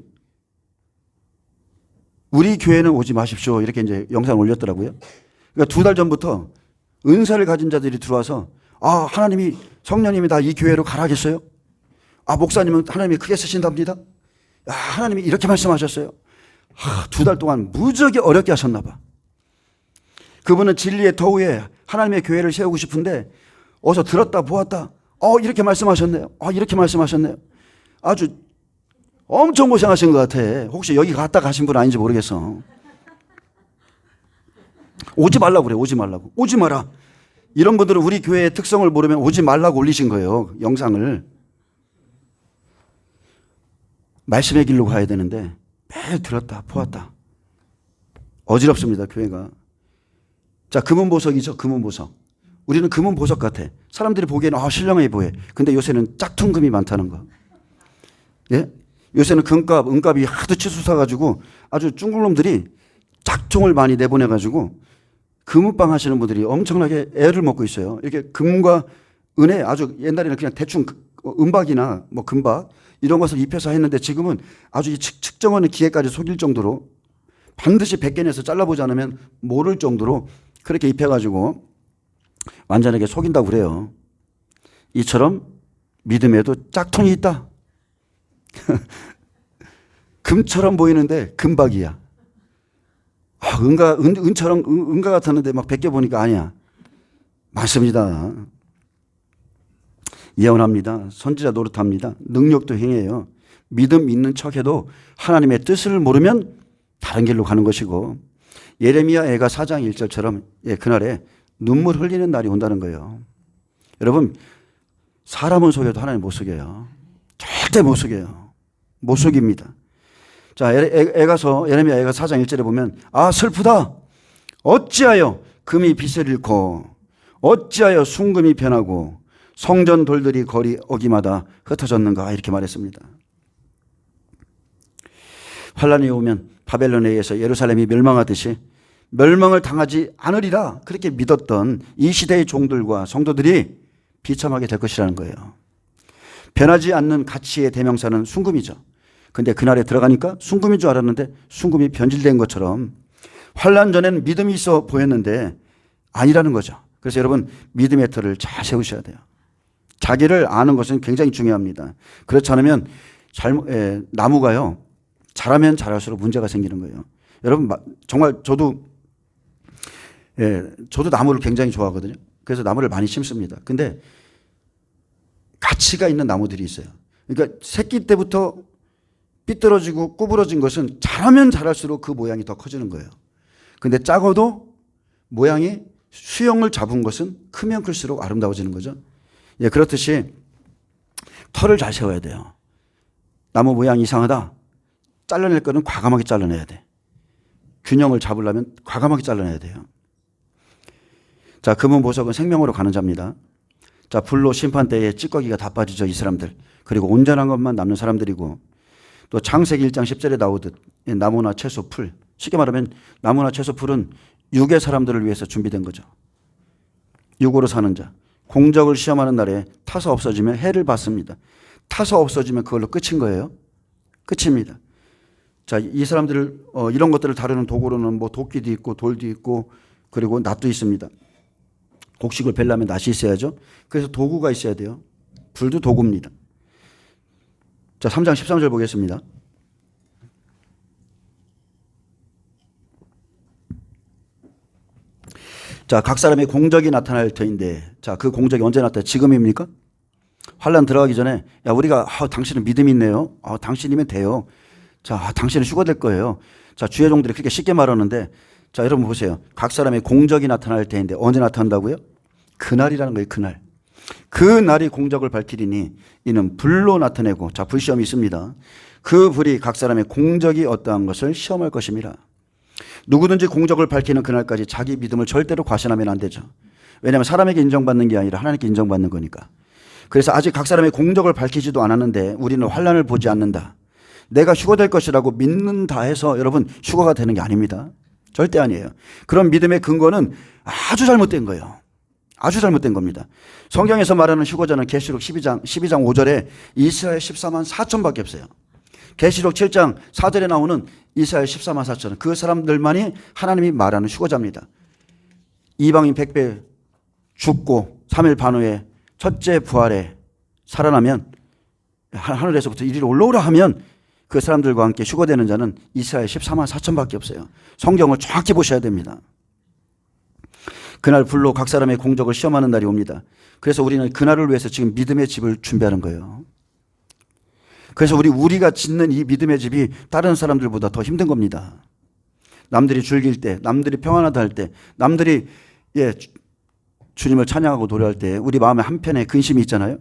우리 교회는 오지 마십시오 이렇게 이제 영상을 올렸더라고요. 그러니까 2달 전부터 은사를 가진 자들이 들어와서 하나님이 성령님이 다 이 교회로 가라겠어요? 목사님은 하나님이 크게 쓰신답니다. 하나님이 이렇게 말씀하셨어요. 2달 동안 무지하게 어렵게 하셨나 봐. 그분은 진리의 터위에 하나님의 교회를 세우고 싶은데 어서 들었다 보았다. 이렇게 말씀하셨네요. 이렇게 말씀하셨네요. 아주 엄청 고생하신 것 같아. 혹시 여기 갔다 가신 분 아닌지 모르겠어. 오지 말라고 그래. 오지 말라고. 오지 마라. 이런 분들은 우리 교회의 특성을 모르면 오지 말라고 올리신 거예요. 영상을. 말씀의 길로 가야 되는데 매일 들었다 보았다. 어지럽습니다. 교회가. 자, 금은보석이죠. 금은보석. 우리는 금은보석 같아. 사람들이 보기에는 신령해 보여. 근데 요새는 짝퉁금이 많다는 거. 예? 요새는 금값, 은값이 하도 치솟아가지고 아주 중국놈들이 짝퉁을 많이 내보내가지고 금은방 하시는 분들이 엄청나게 애를 먹고 있어요. 이렇게 금과 은에 아주 옛날에는 그냥 대충 은박이나 뭐 금박 이런 것을 입혀서 했는데 지금은 아주 이 측정하는 기계까지 속일 정도로 반드시 100개 내서 잘라보지 않으면 모를 정도로 그렇게 입혀가지고 완전하게 속인다고 그래요. 이처럼 믿음에도 짝퉁이 있다. 금처럼 보이는데 금박이야. 은처럼 은가 같았는데 막 100개 보니까 아니야. 많습니다. 예언합니다. 선지자 노릇합니다. 능력도 행해요. 믿음 있는 척해도 하나님의 뜻을 모르면 다른 길로 가는 것이고 예레미야 애가 4장 1절처럼 그날에 눈물 흘리는 날이 온다는 거예요. 여러분 사람은 속여도 하나님 못 속여요. 절대 못 속여요. 못 속입니다. 자, 예레미야 애가 4장 1절에 보면 슬프다. 어찌하여 금이 빛을 잃고 어찌하여 순금이 변하고 성전 돌들이 거리 어기마다 흩어졌는가 이렇게 말했습니다. 환란이 오면 바벨론에 의해서 예루살렘이 멸망하듯이 멸망을 당하지 않으리라 그렇게 믿었던 이 시대의 종들과 성도들이 비참하게 될 것이라는 거예요. 변하지 않는 가치의 대명사는 순금이죠. 근데 그날에 들어가니까 순금인 줄 알았는데 순금이 변질된 것처럼 환란 전에는 믿음이 있어 보였는데 아니라는 거죠. 그래서 여러분 믿음의 틀을 잘 세우셔야 돼요. 자기를 아는 것은 굉장히 중요합니다. 그렇지 않으면 나무가요 자라면 자랄수록 문제가 생기는 거예요. 여러분 정말 저도 나무를 굉장히 좋아하거든요. 그래서 나무를 많이 심습니다. 근데 가치가 있는 나무들이 있어요. 그러니까 새끼 때부터 삐뚤어지고 구부러진 것은 자라면 자랄수록 그 모양이 더 커지는 거예요. 근데 작아도 모양이 수형을 잡은 것은 크면 클수록 아름다워지는 거죠. 그렇듯이 털을 잘 세워야 돼요. 나무 모양이 이상하다. 잘라낼 거는 과감하게 잘라내야 돼. 균형을 잡으려면 과감하게 잘라내야 돼요. 자, 금은보석은 생명으로 가는 자입니다. 자, 불로 심판 때에 찌꺼기가 다 빠지죠. 이 사람들. 그리고 온전한 것만 남는 사람들이고 또 창세기 1장 10절에 나오듯 나무나 채소, 풀. 쉽게 말하면 나무나 채소, 풀은 육의 사람들을 위해서 준비된 거죠. 육으로 사는 자. 공적을 시험하는 날에 타서 없어지면 해를 받습니다. 타서 없어지면 그걸로 끝인 거예요. 끝입니다. 자, 이 사람들을 이런 것들을 다루는 도구로는 뭐 도끼도 있고 돌도 있고 그리고 낫도 있습니다. 곡식을 벨려면 낫이 있어야죠. 그래서 도구가 있어야 돼요. 불도 도구입니다. 자, 3장 13절 보겠습니다. 자, 각 사람의 공적이 나타날 터인데, 자, 그 공적이 언제 나타나요? 지금입니까? 환란 들어가기 전에, 야, 우리가, 당신은 믿음이 있네요. 당신이면 돼요. 자, 당신은 휴가될 거예요. 자, 주의 종들이 그렇게 쉽게 말하는데, 자, 여러분 보세요. 각 사람의 공적이 나타날 때인데, 언제 나타난다고요? 그날이라는 거예요, 그날. 그 날이 공적을 밝히리니, 이는 불로 나타내고, 자, 불시험이 있습니다. 그 불이 각 사람의 공적이 어떠한 것을 시험할 것입니다. 누구든지 공적을 밝히는 그날까지 자기 믿음을 절대로 과신하면 안 되죠. 왜냐하면 사람에게 인정받는 게 아니라 하나님께 인정받는 거니까. 그래서 아직 각 사람의 공적을 밝히지도 않았는데 우리는 환란을 보지 않는다. 내가 휴거될 것이라고 믿는다 해서 여러분 휴거가 되는 게 아닙니다. 절대 아니에요. 그런 믿음의 근거는 아주 잘못된 거예요. 아주 잘못된 겁니다. 성경에서 말하는 휴거자는 계시록 12장 5절에 이스라엘 14만 4천밖에 없어요. 계시록 7장 4절에 나오는 이스라엘 14만 4천, 그 사람들만이 하나님이 말하는 휴거자입니다. 이방인 100배 죽고 3일 반 후에 첫째 부활에 살아나면 하늘에서부터 이리로 올라오라 하면 그 사람들과 함께 휴거되는 자는 이스라엘 14만 4천밖에 없어요. 성경을 정확히 보셔야 됩니다. 그날 불로 각 사람의 공적을 시험하는 날이 옵니다. 그래서 우리는 그날을 위해서 지금 믿음의 집을 준비하는 거예요. 그래서 우리가 짓는 이 믿음의 집이 다른 사람들보다 더 힘든 겁니다. 남들이 즐길 때, 남들이 평안하다 할 때, 남들이 주님을 찬양하고 노래할 때 우리 마음에 한편에 근심이 있잖아요.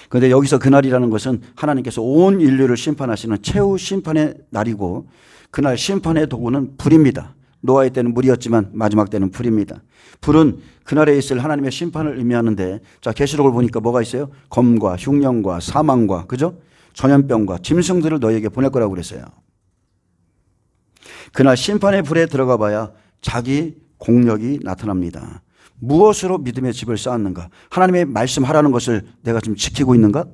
그런데 여기서 그날이라는 것은 하나님께서 온 인류를 심판하시는 최후 심판의 날이고, 그날 심판의 도구는 불입니다. 노아의 때는 물이었지만 마지막 때는 불입니다. 불은 그날에 있을 하나님의 심판을 의미하는데, 자, 계시록을 보니까 뭐가 있어요? 검과 흉령과 사망과, 그죠? 전염병과 짐승들을 너희에게 보낼 거라고 그랬어요. 그날 심판의 불에 들어가 봐야 자기 공력이 나타납니다. 무엇으로 믿음의 집을 쌓았는가? 하나님의 말씀하라는 것을 내가 지금 지키고 있는가?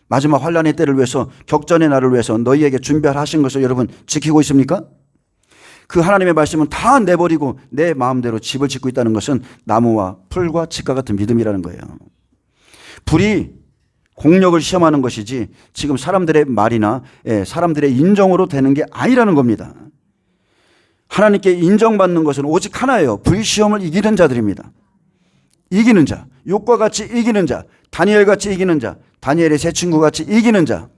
마지막 환란의 때를 위해서, 격전의 날을 위해서 너희에게 준비하신 것을 여러분 지키고 있습니까? 그 하나님의 말씀은 다 내버리고 내 마음대로 집을 짓고 있다는 것은 나무와 풀과 칡과 같은 믿음이라는 거예요. 불이 공력을 시험하는 것이지 지금 사람들의 말이나 사람들의 인정으로 되는 게 아니라는 겁니다. 하나님께 인정받는 것은 오직 하나예요. 불시험을 이기는 자들입니다. 이기는 자, 욥과 같이 이기는 자, 다니엘 같이 이기는 자, 다니엘의 세 친구 같이 이기는 자,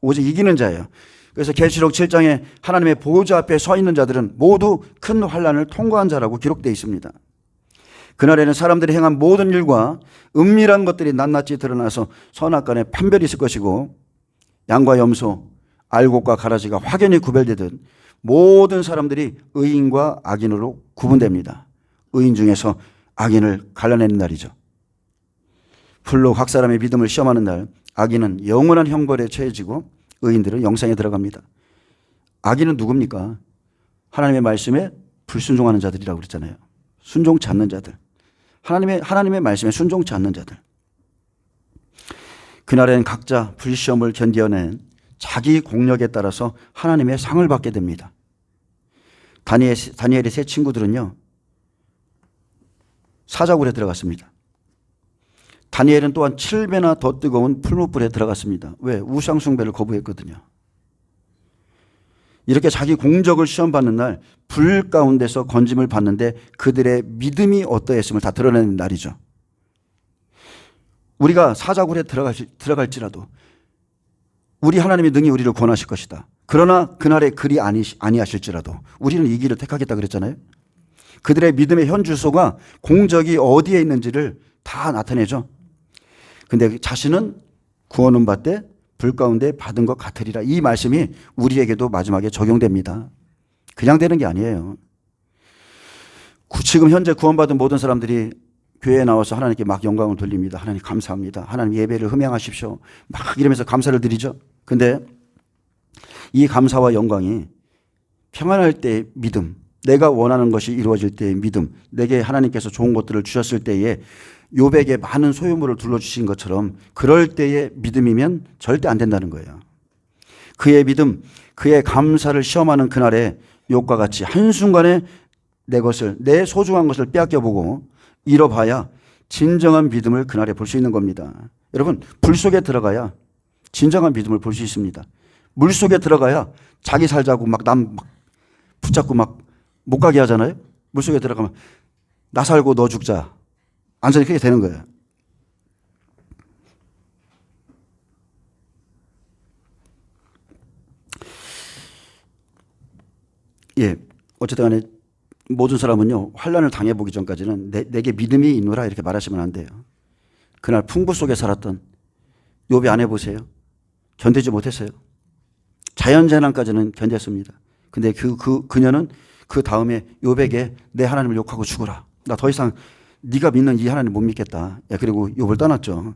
오직 이기는 자예요. 그래서 계시록 7장에 하나님의 보호자 앞에 서 있는 자들은 모두 큰 환란을 통과한 자라고 기록되어 있습니다. 그날에는 사람들이 행한 모든 일과 은밀한 것들이 낱낱이 드러나서 선악간에 판별이 있을 것이고, 양과 염소, 알곡과 가라지가 확연히 구별되듯 모든 사람들이 의인과 악인으로 구분됩니다. 의인 중에서 악인을 갈라내는 날이죠. 불로 각 사람의 믿음을 시험하는 날, 악인은 영원한 형벌에 처해지고 의인들은 영생에 들어갑니다. 악인은 누굽니까? 하나님의 말씀에 불순종하는 자들이라고 그랬잖아요. 순종치 않는 자들. 하나님의 말씀에 순종치 않는 자들. 그날엔 각자 불시험을 견뎌낸 자기 공력에 따라서 하나님의 상을 받게 됩니다. 다니엘의 세 친구들은요, 사자굴에 들어갔습니다. 다니엘은 또한 7배나 더 뜨거운 풀무불에 들어갔습니다. 왜? 우상숭배를 거부했거든요. 이렇게 자기 공적을 시험받는 날, 불 가운데서 건짐을 받는데 그들의 믿음이 어떠했음을 다 드러내는 날이죠. 우리가 사자굴에 들어갈지라도 우리 하나님의 능히 우리를 구원하실 것이다. 그러나 그날에 그리 아니하실지라도 우리는 이 길을 택하겠다 그랬잖아요. 그들의 믿음의 현 주소가, 공적이 어디에 있는지를 다 나타내죠. 근데 자신은 구원은 받되 불 가운데 받은 것 같으리라. 이 말씀이 우리에게도 마지막에 적용됩니다. 그냥 되는 게 아니에요. 지금 현재 구원받은 모든 사람들이 교회에 나와서 하나님께 막 영광을 돌립니다. 하나님 감사합니다. 하나님 예배를 흠양하십시오. 막 이러면서 감사를 드리죠. 근데 이 감사와 영광이 평안할 때의 믿음, 내가 원하는 것이 이루어질 때의 믿음, 내게 하나님께서 좋은 것들을 주셨을 때에 욥에게 많은 소유물을 둘러주신 것처럼 그럴 때의 믿음이면 절대 안 된다는 거예요. 그의 믿음, 그의 감사를 시험하는 그날에 욥과 같이 한순간에 내 소중한 것을 빼앗겨보고 잃어봐야 진정한 믿음을 그날에 볼 수 있는 겁니다. 여러분, 불 속에 들어가야 진정한 믿음을 볼 수 있습니다. 물 속에 들어가야 자기 살자고 남 붙잡고 못 가게 하잖아요. 물 속에 들어가면 나 살고 너 죽자. 완전히 그렇게 되는 거예요. 어쨌든 간에 모든 사람은요, 환란을 당해보기 전까지는 내게 믿음이 있노라 이렇게 말하시면 안 돼요. 그날 풍부 속에 살았던 욥의 아내 보세요. 견디지 못했어요. 자연재난까지는 견뎠습니다. 근데 그녀는 그 다음에 욥에게 내 하나님을 욕하고 죽어라. 나 더 이상 네가 믿는 이 하나님 못 믿겠다. 그리고 욥을 떠났죠.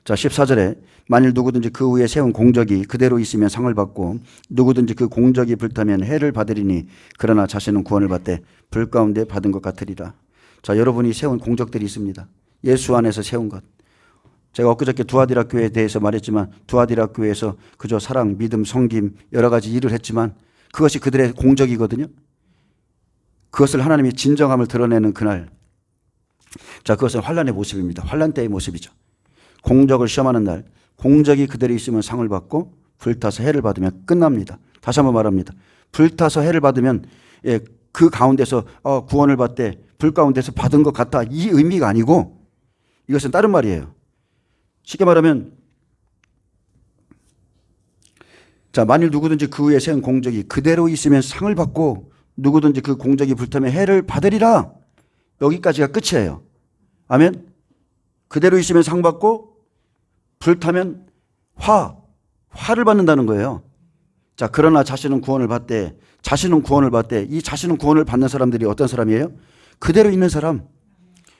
자, 14절에 만일 누구든지 그 위에 세운 공적이 그대로 있으면 상을 받고 누구든지 그 공적이 불타면 해를 받으리니 그러나 자신은 구원을 받되 불 가운데 받은 것 같으리라. 자, 여러분이 세운 공적들이 있습니다. 예수 안에서 세운 것. 제가 엊그저께 두아디라 교회에 대해서 말했지만 두아디라 교회에서 그저 사랑, 믿음, 섬김 여러 가지 일을 했지만 그것이 그들의 공적이거든요. 그것을 하나님이 진정함을 드러내는 그날, 자, 그것은 환난의 모습입니다. 환난 때의 모습이죠. 공적을 시험하는 날, 공적이 그대로 있으면 상을 받고 불타서 해를 받으면 끝납니다. 다시 한번 말합니다. 불타서 해를 받으면 그 가운데서 구원을 받되 불 가운데서 받은 것 같다, 이 의미가 아니고 이것은 다른 말이에요. 쉽게 말하면, 자, 만일 누구든지 그 위에 세운 공적이 그대로 있으면 상을 받고 누구든지 그 공적이 불타면 해를 받으리라. 여기까지가 끝이에요. 아멘. 그대로 있으면 상 받고 불타면 화를 받는다는 거예요. 자, 그러나 자신은 구원을 받되 이 자신은 구원을 받는 사람들이 어떤 사람이에요? 그대로 있는 사람.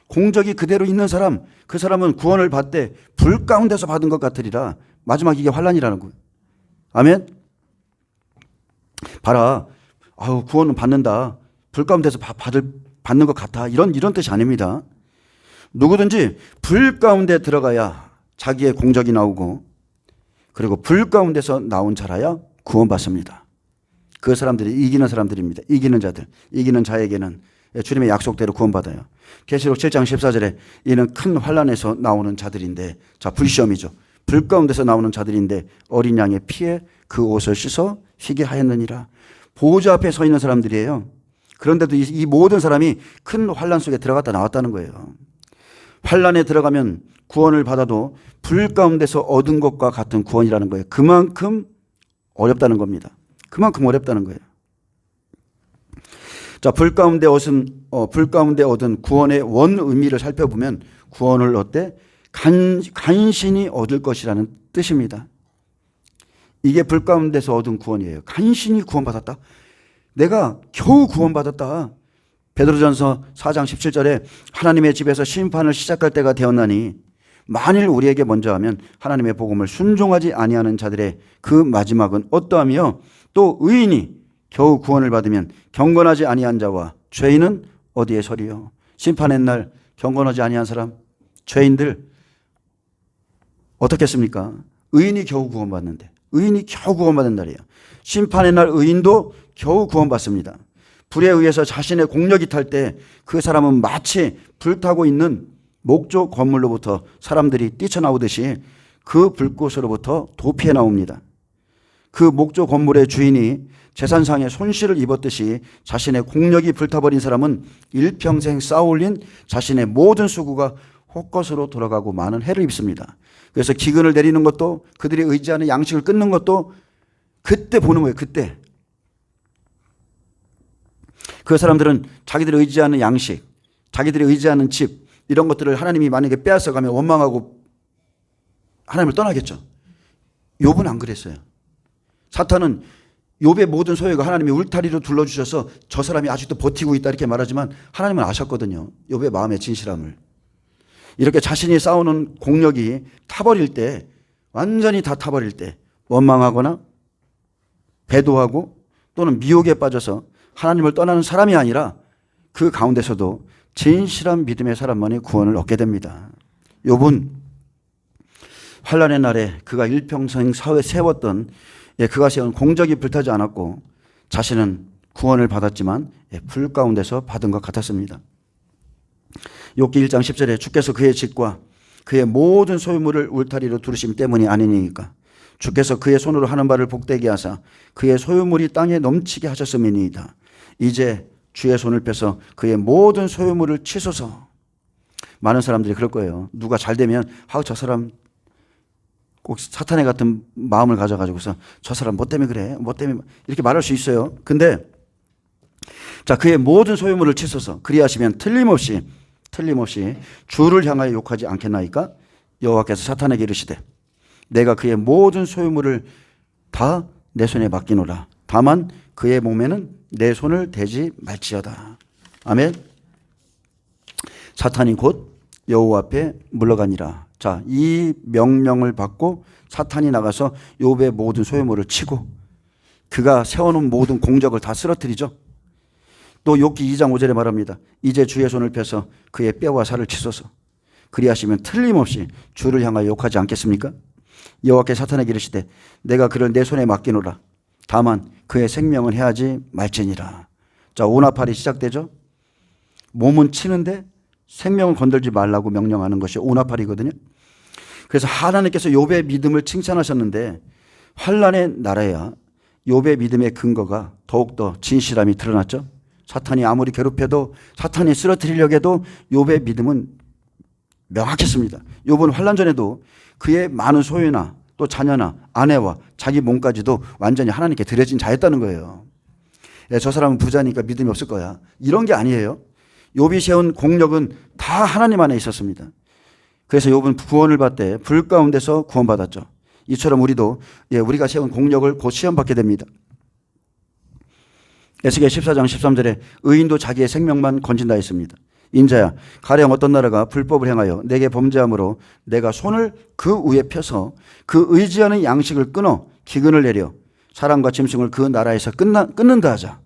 공적이 그대로 있는 사람, 그 사람은 구원을 받되 불 가운데서 받은 것 같으리라. 마지막 이게 환난이라는 거예요. 아멘. 봐라, 구원은 받는다, 불 가운데서 받는 것 같아, 이런 뜻이 아닙니다. 누구든지 불 가운데 들어가야 자기의 공적이 나오고, 그리고 불 가운데서 나온 자라야 구원받습니다. 그 사람들이 이기는 사람들입니다. 이기는 자들, 이기는 자에게는 주님의 약속대로 구원받아요. 계시록 7장 14절에 이는 큰 환난에서 나오는 자들인데, 자, 불시험이죠. 불 가운데서 나오는 자들인데 어린 양의 피에 그 옷을 씻어 희게 하였느니라. 보호자 앞에 서 있는 사람들이에요. 그런데도 이 모든 사람이 큰 환난 속에 들어갔다 나왔다는 거예요. 환난에 들어가면 구원을 받아도 불 가운데서 얻은 것과 같은 구원이라는 거예요. 그만큼 어렵다는 겁니다. 그만큼 어렵다는 거예요. 자, 불 가운데 얻은 구원의 원 의미를 살펴보면 구원을 얻되 간신히 얻을 것이라는 뜻입니다. 이게 불 가운데서 얻은 구원이에요. 간신히 구원받았다. 내가 겨우 구원받았다. 베드로전서 4장 17절에 하나님의 집에서 심판을 시작할 때가 되었나니 만일 우리에게 먼저 하면 하나님의 복음을 순종하지 아니하는 자들의 그 마지막은 어떠하며 또 의인이 겨우 구원을 받으면 경건하지 아니한 자와 죄인은 어디에 서리요. 심판의 날 경건하지 아니한 사람, 죄인들 어떻겠습니까? 의인이 겨우 구원받는데, 의인이 겨우 구원받는 날이에요. 심판의 날 의인도 겨우 구원받습니다. 불에 의해서 자신의 공력이 탈 때 그 사람은 마치 불타고 있는 목조 건물로부터 사람들이 뛰쳐나오듯이 그 불꽃으로부터 도피해 나옵니다. 그 목조 건물의 주인이 재산상의 손실을 입었듯이 자신의 공력이 불타버린 사람은 일평생 쌓아올린 자신의 모든 수고가 헛것으로 돌아가고 많은 해를 입습니다. 그래서 기근을 내리는 것도, 그들이 의지하는 양식을 끊는 것도 그때 보는 거예요. 그때. 그 사람들은 자기들이 의지하는 양식, 자기들이 의지하는 집, 이런 것들을 하나님이 만약에 빼앗아가면 원망하고 하나님을 떠나겠죠. 욥은 안 그랬어요. 사탄은 욥의 모든 소유가 하나님이 울타리로 둘러주셔서 저 사람이 아직도 버티고 있다 이렇게 말하지만 하나님은 아셨거든요. 욥의 마음의 진실함을. 이렇게 자신이 쌓아오는 공력이 타버릴 때, 완전히 다 타버릴 때 원망하거나 배도하고 또는 미혹에 빠져서 하나님을 떠나는 사람이 아니라 그 가운데서도 진실한 믿음의 사람만이 구원을 얻게 됩니다. 욥은 환난의 날에 그가 일평생 세웠던 그가 세운 공적이 불타지 않았고 자신은 구원을 받았지만 불 가운데서 받은 것 같았습니다. 욥기 1장 10절에 주께서 그의 집과 그의 모든 소유물을 울타리로 두르심 때문이 아니니까 주께서 그의 손으로 하는 바를 복되게 하사 그의 소유물이 땅에 넘치게 하셨음이니이다. 이제 주의 손을 펴서 그의 모든 소유물을 치소서. 많은 사람들이 그럴 거예요. 누가 잘 되면 저 사람 꼭 사탄의 같은 마음을 가져가지고서 저 사람 뭐 때문에 그래? 뭐 때문에 이렇게 말할 수 있어요. 근데 자, 그의 모든 소유물을 치소서. 그리하시면 틀림없이 주를 향하여 욕하지 않겠나이까? 여호와께서 사탄에게 이르시되 내가 그의 모든 소유물을 다 내 손에 맡기노라. 다만 그의 몸에는 내 손을 대지 말지어다. 아멘. 사탄이 곧 여호와 앞에 물러가니라. 자, 이 명령을 받고 사탄이 나가서 욥의 모든 소유물을 치고 그가 세워놓은 모든 공적을 다 쓰러뜨리죠. 또 욥기 2장 5절에 말합니다. 이제 주의 손을 펴서 그의 뼈와 살을 치소서. 그리하시면 틀림없이 주를 향하여 욕하지 않겠습니까? 여호와께 사탄에게 이르시되 내가 그를 내 손에 맡기노라. 다만 그의 생명은 해하지 말지니라. 자, 오나팔이 시작되죠. 몸은 치는데 생명을 건들지 말라고 명령하는 것이 오나팔이거든요. 그래서 하나님께서 욥의 믿음을 칭찬하셨는데 환난의 나라야 욥의 믿음의 근거가 더욱더 진실함이 드러났죠. 사탄이 아무리 괴롭혀도 사탄이 쓰러뜨리려고 해도 욥의 믿음은 명확했습니다. 욥은 환난 전에도 그의 많은 소유나 또 자녀나 아내와 자기 몸까지도 완전히 하나님께 드려진 자였다는 거예요. 저 사람은 부자니까 믿음이 없을 거야. 이런 게 아니에요. 욥이 세운 공력은 다 하나님 안에 있었습니다. 그래서 욥은 구원을 받되 불 가운데서 구원받았죠. 이처럼 우리도 우리가 세운 공력을 곧 시험받게 됩니다. 에스겔 14장 13절에 의인도 자기의 생명만 건진다 했습니다. 인자야, 가령 어떤 나라가 불법을 행하여 내게 범죄함으로 내가 손을 그 위에 펴서 그 의지하는 양식을 끊어 기근을 내려 사람과 짐승을 그 나라에서 끊는다 하자.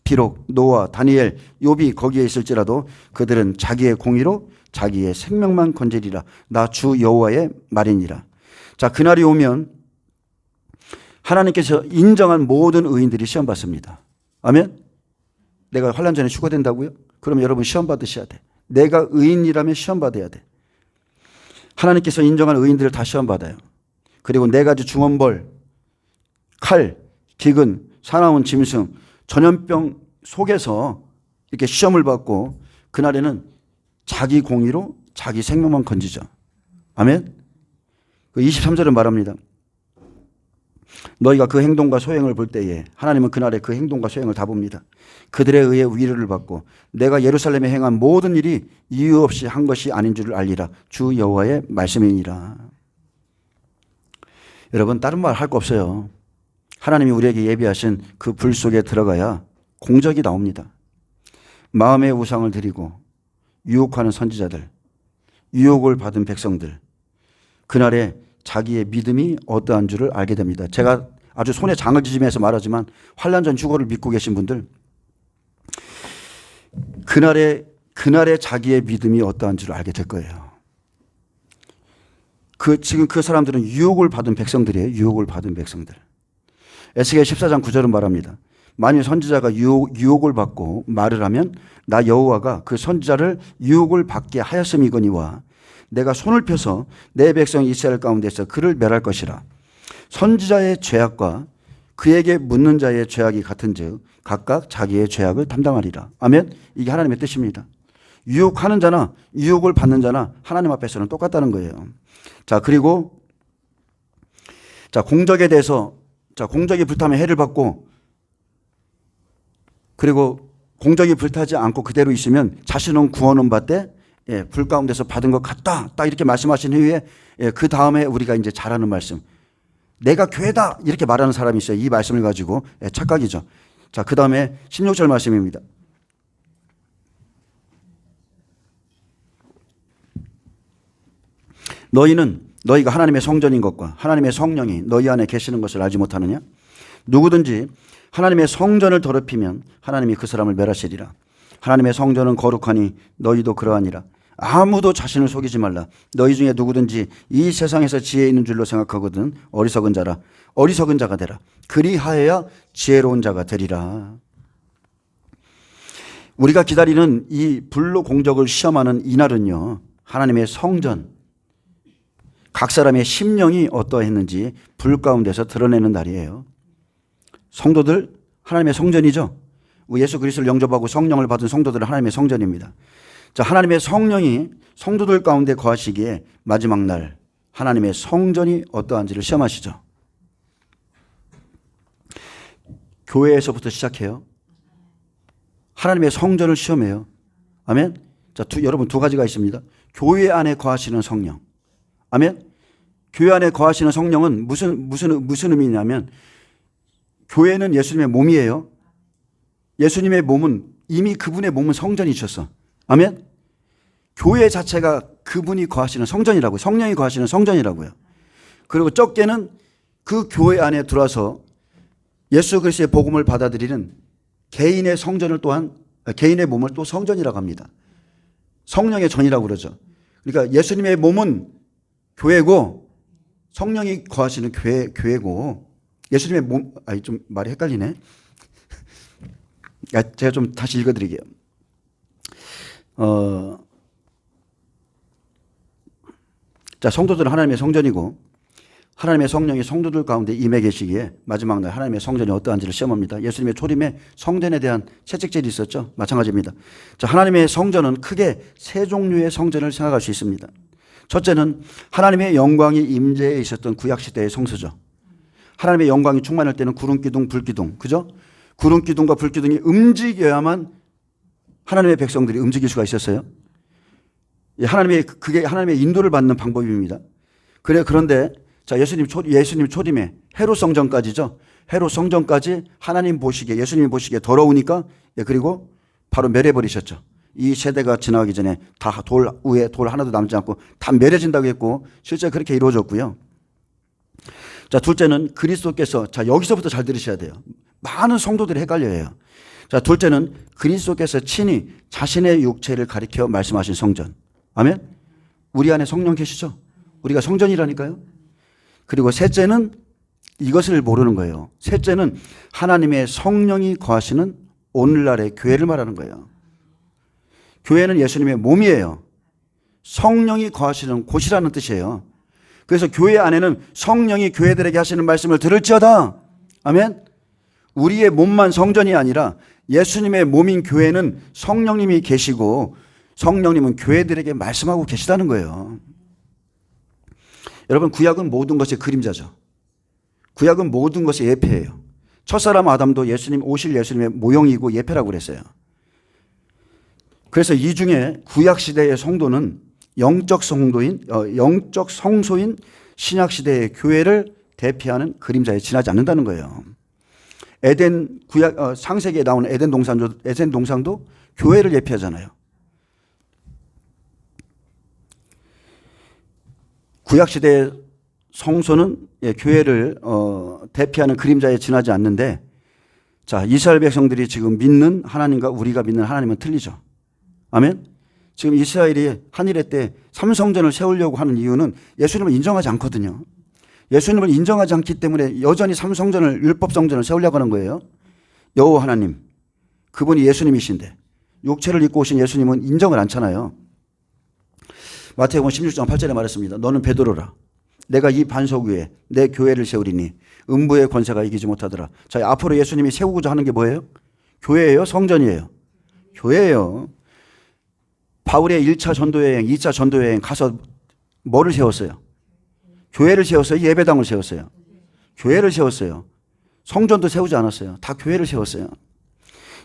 비록 노아, 다니엘, 욥이 거기에 있을지라도 그들은 자기의 공의로 자기의 생명만 건지리라. 나 주 여호와의 말이니라. 자, 그날이 오면 하나님께서 인정한 모든 의인들이 시험 받습니다. 아멘? 내가 환난 전에 휴거된다고요? 그럼 여러분 시험 받으셔야 돼. 내가 의인이라면 시험 받아야 돼. 하나님께서 인정한 의인들을 다 시험 받아요. 그리고 네 가지 중원벌, 칼, 기근, 사나운 짐승, 전염병 속에서 이렇게 시험을 받고 그날에는 자기 공의로 자기 생명만 건지죠. 아멘? 23절은 말합니다. 너희가 그 행동과 소행을 볼 때에 하나님은 그날에 그 행동과 소행을 다 봅니다. 그들에 의해 위로를 받고 내가 예루살렘에 행한 모든 일이 이유 없이 한 것이 아닌 줄을 알리라. 주 여호와의 말씀이니라. 여러분, 다른 말 할 거 없어요. 하나님이 우리에게 예비하신 그 불 속에 들어가야 공적이 나옵니다. 마음의 우상을 드리고 유혹하는 선지자들, 유혹을 받은 백성들, 그날에 자기의 믿음이 어떠한 줄을 알게 됩니다. 제가 아주 손에 장을 쥐면서 말하지만 환난 전 휴거를 믿고 계신 분들, 그날에 자기의 믿음이 어떠한 줄을 알게 될 거예요. 지금 그 사람들은 유혹을 받은 백성들이에요. 유혹을 받은 백성들. 에스겔 14장 9절은 말합니다. 만일 선지자가 유혹을 받고 말을 하면 나 여호와가 그 선지자를 유혹을 받게 하였음이거니와 내가 손을 펴서 내 백성 이스라엘 가운데서 그를 멸할 것이라. 선지자의 죄악과 그에게 묻는 자의 죄악이 같은즉 각각 자기의 죄악을 담당하리라. 아멘. 이게 하나님의 뜻입니다. 유혹하는 자나 유혹을 받는 자나 하나님 앞에서는 똑같다는 거예요. 자, 그리고 공적에 대해서 공적이 불타면 해를 받고, 그리고 공적이 불타지 않고 그대로 있으면 자신은 구원은 받되 불 가운데서 받은 것 같다. 딱 이렇게 말씀하신 후에 그 다음에 우리가 이제 잘하는 말씀. 내가 교회다. 이렇게 말하는 사람이 있어요. 이 말씀을 가지고 착각이죠. 자, 그 다음에 16절 말씀입니다. 너희가 하나님의 성전인 것과 하나님의 성령이 너희 안에 계시는 것을 알지 못하느냐? 누구든지 하나님의 성전을 더럽히면 하나님이 그 사람을 멸하시리라. 하나님의 성전은 거룩하니 너희도 그러하니라. 아무도 자신을 속이지 말라. 너희 중에 누구든지 이 세상에서 지혜 있는 줄로 생각하거든 어리석은 자가 되라. 그리하여야 지혜로운 자가 되리라. 우리가 기다리는 이 불로 공적을 시험하는 이날은요, 하나님의 성전, 각 사람의 심령이 어떠했는지 불 가운데서 드러내는 날이에요. 성도들, 하나님의 성전이죠. 예수 그리스도를 영접하고 성령을 받은 성도들은 하나님의 성전입니다. 자, 하나님의 성령이 성도들 가운데 거하시기에 마지막 날 하나님의 성전이 어떠한지를 시험하시죠. 교회에서부터 시작해요. 하나님의 성전을 시험해요. 아멘. 자, 여러분 두 가지가 있습니다. 교회 안에 거하시는 성령. 아멘. 교회 안에 거하시는 성령은 무슨 의미냐면, 교회는 예수님의 몸이에요. 예수님의 몸은 이미 그분의 몸은 성전이셨어. 아멘. 교회 자체가 그분이 거하시는 성전이라고요. 성령이 거하시는 성전이라고요. 그리고 적게는 그 교회 안에 들어와서 예수 그리스도의 복음을 받아들이는 개인의 성전을 또한 개인의 몸을 또 성전이라고 합니다. 성령의 전이라고 그러죠. 그러니까 예수님의 몸은 교회고 성령이 거하시는 교회고 예수님의 몸, 좀 말이 헷갈리네. 제가 좀 다시 읽어드릴게요. 자, 성도들은 하나님의 성전이고 하나님의 성령이 성도들 가운데 임해 계시기에 마지막 날 하나님의 성전이 어떠한지를 시험합니다. 예수님의 초림에 성전에 대한 채찍질이 있었죠. 마찬가지입니다. 자, 하나님의 성전은 크게 세 종류의 성전을 생각할 수 있습니다. 첫째는 하나님의 영광이 임재해 있었던 구약시대의 성소죠. 하나님의 영광이 충만할 때는 구름기둥, 불기둥, 그죠? 구름기둥과 불기둥이 움직여야만 하나님의 백성들이 움직일 수가 있었어요. 그게 하나님의 인도를 받는 방법입니다. 그런데 자, 예수님 초림에 헤롯 성전까지죠. 헤롯 성전까지 하나님 보시기에, 예수님 보시기에 더러우니까, 그리고 바로 멸해버리셨죠. 이 세대가 지나가기 전에 다 돌 위에 돌 하나도 남지 않고 다 멸해진다고 했고, 실제 그렇게 이루어졌고요. 자, 둘째는 그리스도께서, 자, 여기서부터 잘 들으셔야 돼요. 많은 성도들이 헷갈려요. 자, 둘째는 그리스도께서 친히 자신의 육체를 가리켜 말씀하신 성전. 아멘? 우리 안에 성령 계시죠? 우리가 성전이라니까요. 그리고 셋째는 이것을 모르는 거예요. 셋째는 하나님의 성령이 거하시는 오늘날의 교회를 말하는 거예요. 교회는 예수님의 몸이에요. 성령이 거하시는 곳이라는 뜻이에요. 그래서 교회 안에는 성령이 교회들에게 하시는 말씀을 들을지어다. 아멘. 우리의 몸만 성전이 아니라 예수님의 몸인 교회는 성령님이 계시고 성령님은 교회들에게 말씀하고 계시다는 거예요. 여러분, 구약은 모든 것의 그림자죠. 구약은 모든 것의 예표예요. 첫사람 아담도 오실 예수님의 모형이고 예표라고 그랬어요. 그래서 이 중에 구약 시대의 성도는 영적 성소인 신약 시대의 교회를 대표하는 그림자에 지나지 않는다는 거예요. 창세기에 나오는 에덴 동산도 교회를 예표하잖아요. 구약 시대의 성소는 교회를 대표하는 그림자에 지나지 않는데, 자, 이스라엘 백성들이 지금 믿는 하나님과 우리가 믿는 하나님은 틀리죠. 아멘. 지금 이스라엘이 한일회 때 삼성전을 세우려고 하는 이유는 예수님을 인정하지 않거든요. 예수님을 인정하지 않기 때문에 여전히 삼성전을, 율법성전을 세우려고 하는 거예요. 여호와 하나님, 그분이 예수님이신데 육체를 입고 오신 예수님은 인정을 않잖아요. 마태복음 16장 8절에 말했습니다. 너는 베드로라. 내가 이 반석 위에 내 교회를 세우리니 음부의 권세가 이기지 못하더라. 자, 앞으로 예수님이 세우고자 하는 게 뭐예요? 교회예요? 성전이에요? 교회예요. 바울의 1차 전도여행, 2차 전도여행 가서 뭐를 세웠어요? 교회를 세웠어요? 예배당을 세웠어요? 교회를 세웠어요. 성전도 세우지 않았어요. 다 교회를 세웠어요.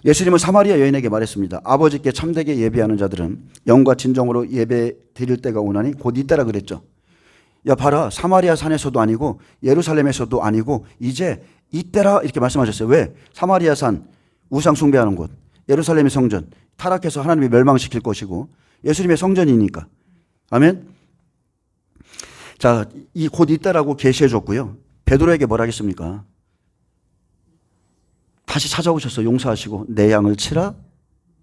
예수님은 사마리아 여인에게 말했습니다. 아버지께 참되게 예배하는 자들은 영과 진정으로 예배 드릴 때가 오나니 곧 이때라 그랬죠. 야, 봐라. 사마리아 산에서도 아니고 예루살렘에서도 아니고 이제 이때라 이렇게 말씀하셨어요. 왜? 사마리아 산, 우상 숭배하는 곳, 예루살렘의 성전, 타락해서 하나님이 멸망시킬 것이고 예수님의 성전이니까. 아멘. 자, 이 곧 이때라고 계시해 줬고요. 베드로에게 뭐라 하겠습니까? 다시 찾아오셔서 용서하시고 내 양을 치라,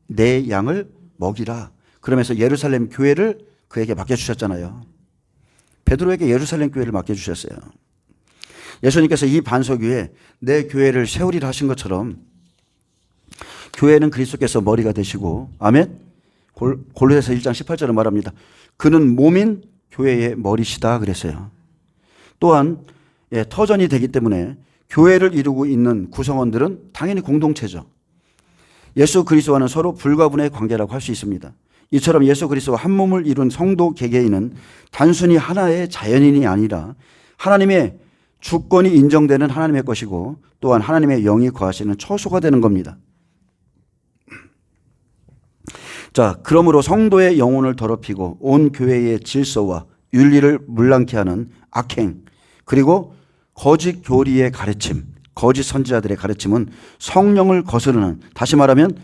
내 양을 먹이라. 그러면서 예루살렘 교회를 그에게 맡겨주셨잖아요. 베드로에게 예루살렘 교회를 맡겨주셨어요. 예수님께서 이 반석 위에 내 교회를 세우리라 하신 것처럼 교회는 그리스도께서 머리가 되시고, 아멘. 골로새서 1장 18절에 말합니다. 그는 몸인 교회의 머리시다 그랬어요. 또한 터전이 되기 때문에 교회를 이루고 있는 구성원들은 당연히 공동체죠. 예수 그리스도와는 서로 불가분의 관계라고 할 수 있습니다. 이처럼 예수 그리스도와 한 몸을 이룬 성도 개개인은 단순히 하나의 자연인이 아니라 하나님의 주권이 인정되는 하나님의 것이고 또한 하나님의 영이 거하시는 처소가 되는 겁니다. 자, 그러므로 성도의 영혼을 더럽히고 온 교회의 질서와 윤리를 물랑케 하는 악행, 그리고 거짓 교리의 가르침, 거짓 선지자들의 가르침은 성령을 거스르는, 다시 말하면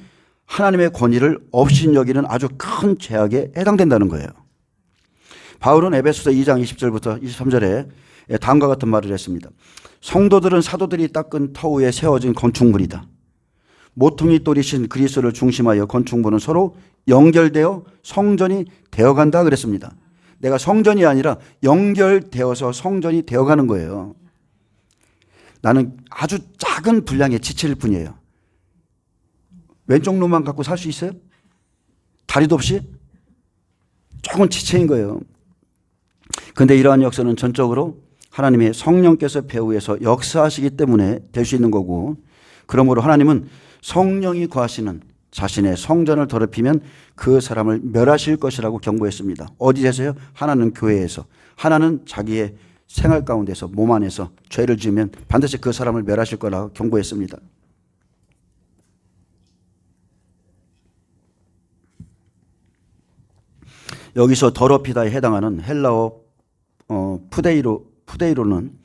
하나님의 권위를 업신여기는 아주 큰 죄악에 해당된다는 거예요. 바울은 에베소서 2장 20절부터 23절에 다음과 같은 말을 했습니다. 성도들은 사도들이 닦은 터 위에 세워진 건축물이다. 모퉁이 돌이신 그리스도를 중심하여 건축물은 서로 연결되어 성전이 되어간다 그랬습니다. 내가 성전이 아니라 연결되어서 성전이 되어가는 거예요. 나는 아주 작은 분량의 지체일 뿐이에요. 왼쪽 눈만 갖고 살 수 있어요? 다리도 없이? 조금 지체인 거예요. 그런데 이러한 역사는 전적으로 하나님의 성령께서 배후에서 역사하시기 때문에 될 수 있는 거고, 그러므로 하나님은 성령이 거하시는 자신의 성전을 더럽히면 그 사람을 멸하실 것이라고 경고했습니다. 어디에서요? 하나는 교회에서, 하나는 자기의 생활 가운데서, 몸 안에서 죄를 지으면 반드시 그 사람을 멸하실 거라고 경고했습니다. 여기서 더럽히다에 해당하는 헬라어 푸데이로는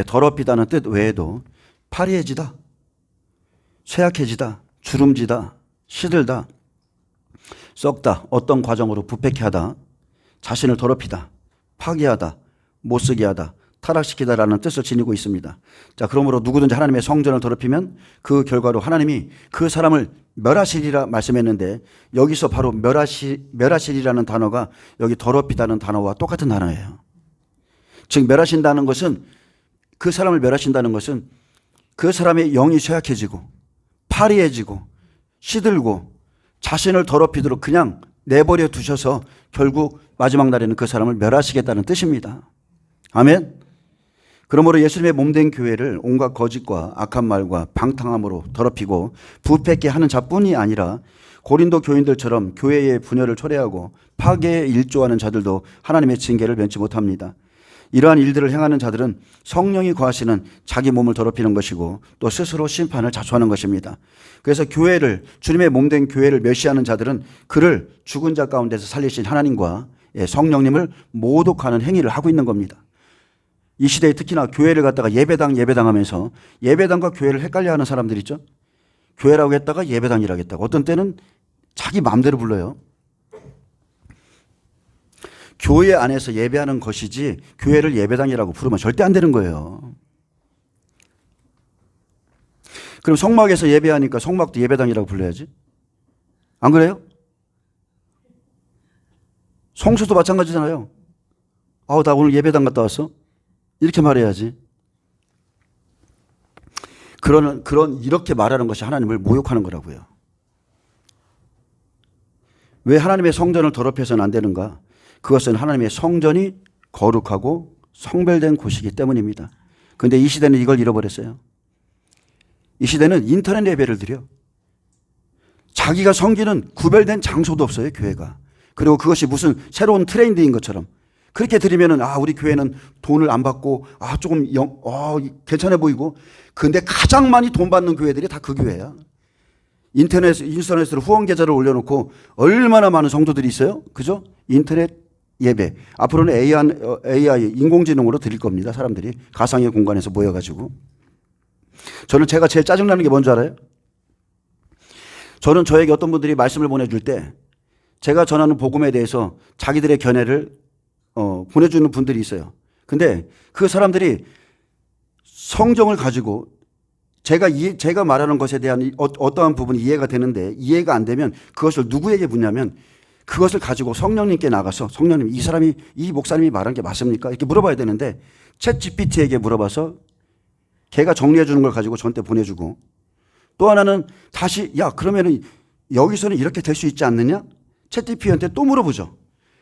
더럽히다는 뜻 외에도 파리해지다, 쇠약해지다, 주름지다, 시들다, 썩다, 어떤 과정으로 부패케 하다, 자신을 더럽히다, 파괴하다, 못쓰게 하다, 타락시키다라는 뜻을 지니고 있습니다. 자, 그러므로 누구든지 하나님의 성전을 더럽히면 그 결과로 하나님이 그 사람을 멸하시리라 말씀했는데, 여기서 바로 멸하시리라는 단어가 여기 더럽히다는 단어와 똑같은 단어예요. 즉 멸하신다는 것은, 그 사람을 멸하신다는 것은 그 사람의 영이 쇠약해지고 파리해지고 시들고 자신을 더럽히도록 그냥 내버려 두셔서 결국 마지막 날에는 그 사람을 멸하시겠다는 뜻입니다. 아멘. 그러므로 예수님의 몸된 교회를 온갖 거짓과 악한 말과 방탕함으로 더럽히고 부패케 하는 자뿐이 아니라 고린도 교인들처럼 교회의 분열을 초래하고 파괴에 일조하는 자들도 하나님의 징계를 면치 못합니다. 이러한 일들을 행하는 자들은 성령이 거하시는 자기 몸을 더럽히는 것이고 또 스스로 심판을 자초하는 것입니다. 그래서 교회를, 주님의 몸된 교회를 멸시하는 자들은 그를 죽은 자 가운데서 살리신 하나님과 성령님을 모독하는 행위를 하고 있는 겁니다. 이 시대에 특히나 교회를 갖다가 예배당 하면서 예배당과 교회를 헷갈려하는 사람들 있죠. 교회라고 했다가 예배당이라고 했다가, 어떤 때는 자기 마음대로 불러요. 교회 안에서 예배하는 것이지 교회를 예배당이라고 부르면 절대 안 되는 거예요. 그럼 성막에서 예배하니까 성막도 예배당이라고 불러야지. 안 그래요? 성수도 마찬가지잖아요. 나 오늘 예배당 갔다 왔어. 이렇게 말해야지. 이렇게 말하는 것이 하나님을 모욕하는 거라고요. 왜 하나님의 성전을 더럽혀서는 안 되는가? 그것은 하나님의 성전이 거룩하고 성별된 곳이기 때문입니다. 그런데 이 시대는 이걸 잃어버렸어요. 이 시대는 인터넷 예배를 드려. 자기가 섬기는 구별된 장소도 없어요, 교회가. 그리고 그것이 무슨 새로운 트렌드인 것처럼 그렇게 드리면은 우리 교회는 돈을 안 받고 조금 괜찮아 보이고, 근데 가장 많이 돈 받는 교회들이 다 그 교회야. 인터넷으로 후원 계좌를 올려놓고 얼마나 많은 성도들이 있어요, 그죠? 인터넷 예배. 앞으로는 AI 인공지능으로 드릴 겁니다. 사람들이 가상의 공간에서 모여가지고. 제가 제일 짜증나는 게 뭔지 알아요? 저는 저에게 어떤 분들이 말씀을 보내줄 때 제가 전하는 복음에 대해서 자기들의 견해를 보내주는 분들이 있어요. 근데 그 사람들이 성경을 가지고 제가 말하는 것에 대한 어떠한 부분이 이해가 되는데, 이해가 안 되면 그것을 누구에게 묻냐면 그것을 가지고 성령님께 나가서, 성령님, 이 목사님이 말한 게 맞습니까? 이렇게 물어봐야 되는데, 챗 GPT에게 물어봐서 걔가 정리해 주는 걸 가지고 저한테 보내주고, 또 하나는 다시 그러면은 여기서는 이렇게 될 수 있지 않느냐? 챗 GPT한테 또 물어보죠.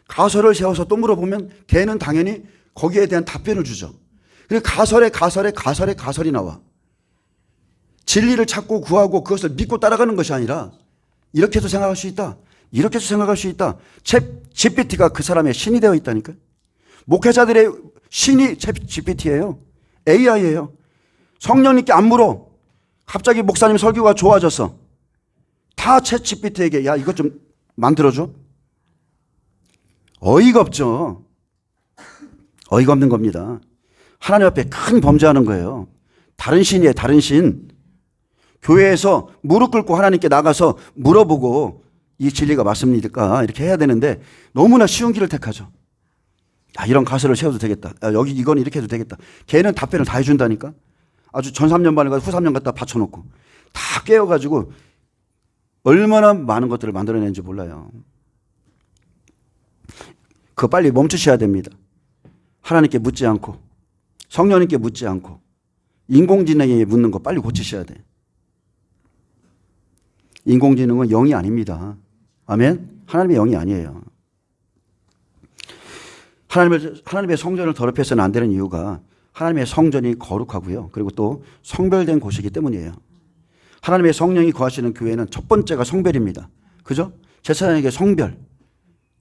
가설을 세워서 또 물어보면 걔는 당연히 거기에 대한 답변을 주죠. 그리고 가설이 나와. 진리를 찾고 구하고 그것을 믿고 따라가는 것이 아니라 이렇게도 생각할 수 있다, 이렇게도 생각할 수 있다. 챗 GPT가 그 사람의 신이 되어 있다니까요. 목회자들의 신이 챗 GPT예요. AI예요. 성령님께 안 물어. 갑자기 목사님 설교가 좋아졌어. 다 챗 GPT에게 이것 좀 만들어줘. 어이가 없죠. 어이가 없는 겁니다. 하나님 앞에 큰 범죄하는 거예요. 다른 신이에요, 다른 신. 교회에서 무릎 꿇고 하나님께 나가서 물어보고 이 진리가 맞습니까? 이렇게 해야 되는데 너무나 쉬운 길을 택하죠. 이런 가설을 세워도 되겠다. 여기 이건 이렇게 해도 되겠다. 걔는 답변을 다 해준다니까. 아주 전 3년 반을 가서 후 3년 갖다 받쳐놓고 다 깨어가지고 얼마나 많은 것들을 만들어내는지 몰라요. 그거 빨리 멈추셔야 됩니다. 하나님께 묻지 않고 성령님께 묻지 않고 인공지능에 묻는 거 빨리 고치셔야 돼. 인공지능은 영이 아닙니다. 아멘? 하나님의 영이 아니에요. 하나님의 성전을 더럽혀서는 안 되는 이유가 하나님의 성전이 거룩하고요. 그리고 또 성별된 곳이기 때문이에요. 하나님의 성령이 거하시는 교회는 첫 번째가 성별입니다. 그죠? 제사장에게 성별,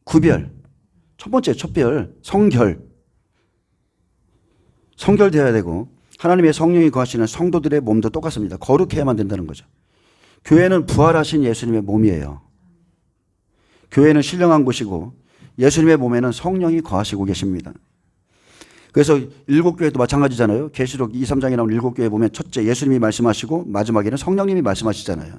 구별, 첫 번째 촛별, 성결. 성결되어야 되고 하나님의 성령이 거하시는 성도들의 몸도 똑같습니다. 거룩해야만 된다는 거죠. 교회는 부활하신 예수님의 몸이에요. 교회는 신령한 곳이고 예수님의 몸에는 성령이 거하시고 계십니다. 그래서 일곱 교회도 마찬가지잖아요. 계시록 2, 3장에 나온 일곱 교회 보면 첫째 예수님이 말씀하시고 마지막에는 성령님이 말씀하시잖아요.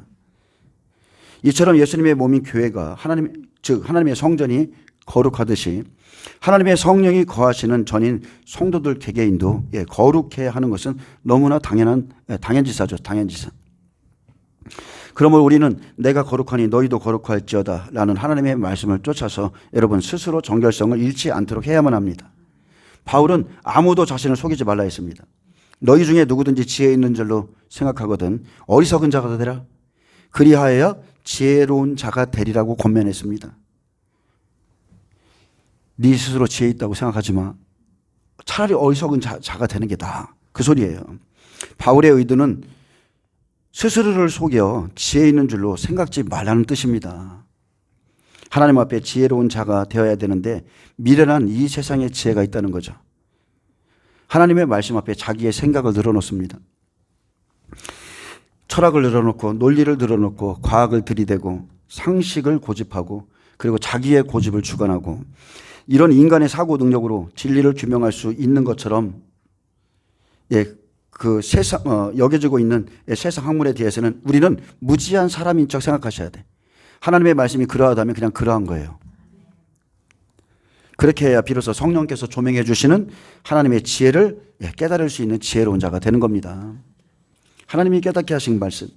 이처럼 예수님의 몸인 교회가 하나님의 성전이 거룩하듯이 하나님의 성령이 거하시는 전인 성도들 개개인도 거룩해야 하는 것은 너무나 당연지사죠. 당연지사. 그러므로 우리는 내가 거룩하니 너희도 거룩할지어다 라는 하나님의 말씀을 쫓아서 여러분 스스로 정결성을 잃지 않도록 해야만 합니다. 바울은 아무도 자신을 속이지 말라 했습니다. 너희 중에 누구든지 지혜 있는 줄로 생각하거든 어리석은 자가 되라. 그리하여 지혜로운 자가 되리라고 권면했습니다. 네 스스로 지혜 있다고 생각하지 마. 차라리 어리석은 자가 되는 게 나아. 그 소리예요. 바울의 의도는 스스로를 속여 지혜 있는 줄로 생각지 말라는 뜻입니다. 하나님 앞에 지혜로운 자가 되어야 되는데 미련한 이 세상에 지혜가 있다는 거죠. 하나님의 말씀 앞에 자기의 생각을 늘어놓습니다. 철학을 늘어놓고 논리를 늘어놓고 과학을 들이대고 상식을 고집하고 그리고 자기의 고집을 주관하고 이런 인간의 사고 능력으로 진리를 규명할 수 있는 것처럼 그 여겨지고 있는 세상 학문에 대해서는 우리는 무지한 사람인 척 생각하셔야 돼. 하나님의 말씀이 그러하다면 그냥 그러한 거예요. 그렇게 해야 비로소 성령께서 조명해 주시는 하나님의 지혜를 깨달을 수 있는 지혜로운 자가 되는 겁니다. 하나님이 깨닫게 하신 말씀.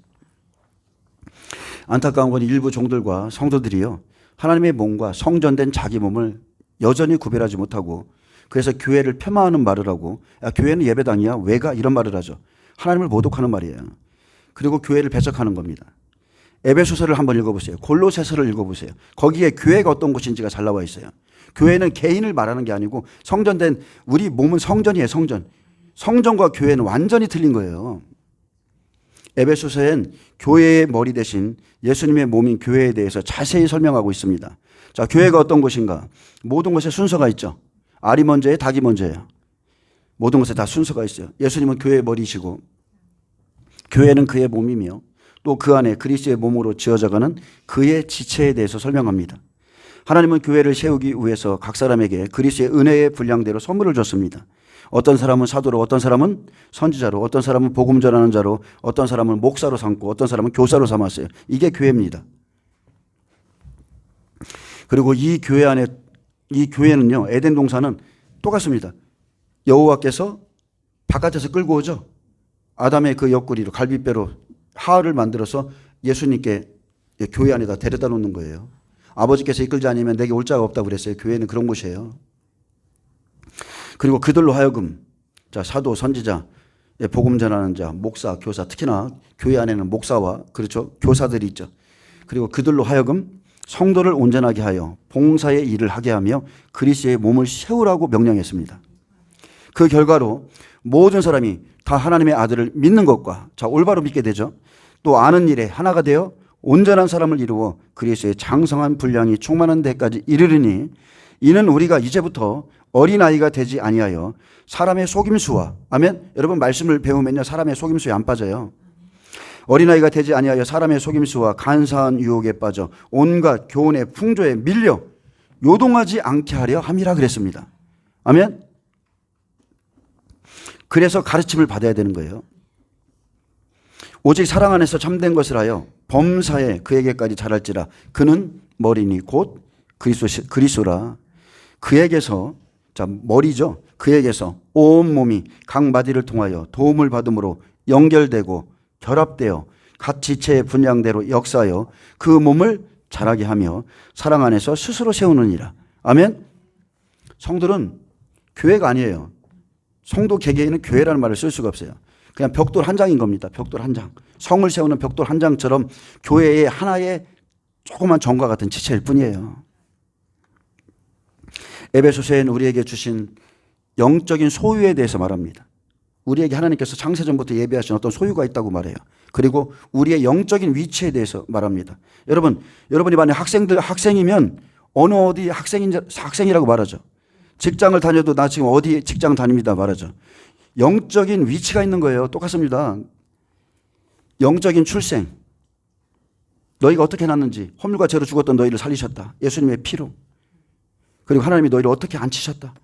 안타까운 건 일부 종들과 성도들이요. 하나님의 몸과 성전된 자기 몸을 여전히 구별하지 못하고 그래서 교회를 폄하하는 말을 하고 교회는 예배당이야 왜 가 이런 말을 하죠. 하나님을 모독하는 말이에요. 그리고 교회를 배척하는 겁니다. 에베소서를 한번 읽어보세요. 골로새서를 읽어보세요. 거기에 교회가 어떤 곳인지가 잘 나와 있어요. 교회는 개인을 말하는 게 아니고 성전된 우리 몸은 성전이에요. 성전. 성전과 교회는 완전히 틀린 거예요. 에베소서엔 교회의 머리 대신 예수님의 몸인 교회에 대해서 자세히 설명하고 있습니다. 자, 교회가 어떤 곳인가? 모든 것에 순서가 있죠. 알이 먼저예요? 닭이 먼저예요? 모든 것에 다 순서가 있어요. 예수님은 교회의 머리시고 교회는 그의 몸이며 또 그 안에 그리스도의 몸으로 지어져가는 그의 지체에 대해서 설명합니다. 하나님은 교회를 세우기 위해서 각 사람에게 그리스도의 은혜의 분량대로 선물을 줬습니다. 어떤 사람은 사도로, 어떤 사람은 선지자로, 어떤 사람은 복음 전하는 자로, 어떤 사람은 목사로 삼고, 어떤 사람은 교사로 삼았어요. 이게 교회입니다. 그리고 이 교회는요, 에덴 동산은 똑같습니다. 여호와께서 바깥에서 끌고 오죠. 아담의 그 옆구리로 갈비뼈로 하를 만들어서 예수님께 교회 안에다 데려다 놓는 거예요. 아버지께서 이끌지 않으면 내게 올 자가 없다고 그랬어요. 교회는 그런 곳이에요. 그리고 그들로 하여금 사도, 선지자, 복음 전하는 자, 목사, 교사, 특히나 교회 안에는 목사와 그렇죠 교사들이 있죠. 그리고 그들로 하여금 성도를 온전하게 하여 봉사의 일을 하게 하며 그리스도의 몸을 세우라고 명령했습니다. 그 결과로 모든 사람이 다 하나님의 아들을 믿는 것과 올바로 믿게 되죠. 또 아는 일에 하나가 되어 온전한 사람을 이루어 그리스도의 장성한 분량이 충만한 데까지 이르르니 이는 우리가 이제부터 어린아이가 되지 아니하여 사람의 속임수와 아멘. 여러분 말씀을 배우면요 사람의 속임수에 안 빠져요. 어린아이가 되지 아니하여 사람의 속임수와 간사한 유혹에 빠져 온갖 교훈의 풍조에 밀려 요동하지 않게 하려 함이라 그랬습니다. 아멘. 그래서 가르침을 받아야 되는 거예요. 오직 사랑 안에서 참된 것을 하여 범사에 그에게까지 자랄지라. 그는 머리니 곧 그리스도라. 그에게서 머리죠. 그에게서 온 몸이 각 마디를 통하여 도움을 받음으로 연결되고 결합되어 각 지체의 분량대로 역사하여 그 몸을 자라게 하며 사랑 안에서 스스로 세우느니라. 아멘. 성도는 교회가 아니에요. 성도 개개인은 교회라는 말을 쓸 수가 없어요. 그냥 벽돌 한 장인 겁니다. 벽돌 한 장. 성을 세우는 벽돌 한 장처럼 교회의 하나의 조그만 정과 같은 지체일 뿐이에요. 에베소서에는 우리에게 주신 영적인 소유에 대해서 말합니다. 우리에게 하나님께서 창세전부터 예비하신 어떤 소유가 있다고 말해요. 그리고 우리의 영적인 위치에 대해서 말합니다. 여러분이 만약 학생이면 어느 어디 학생이라고 말하죠. 직장을 다녀도 나 지금 어디 직장 다닙니다 말하죠. 영적인 위치가 있는 거예요. 똑같습니다. 영적인 출생. 너희가 어떻게 났는지, 허물과 죄로 죽었던 너희를 살리셨다. 예수님의 피로. 그리고 하나님이 너희를 어떻게 안치셨다.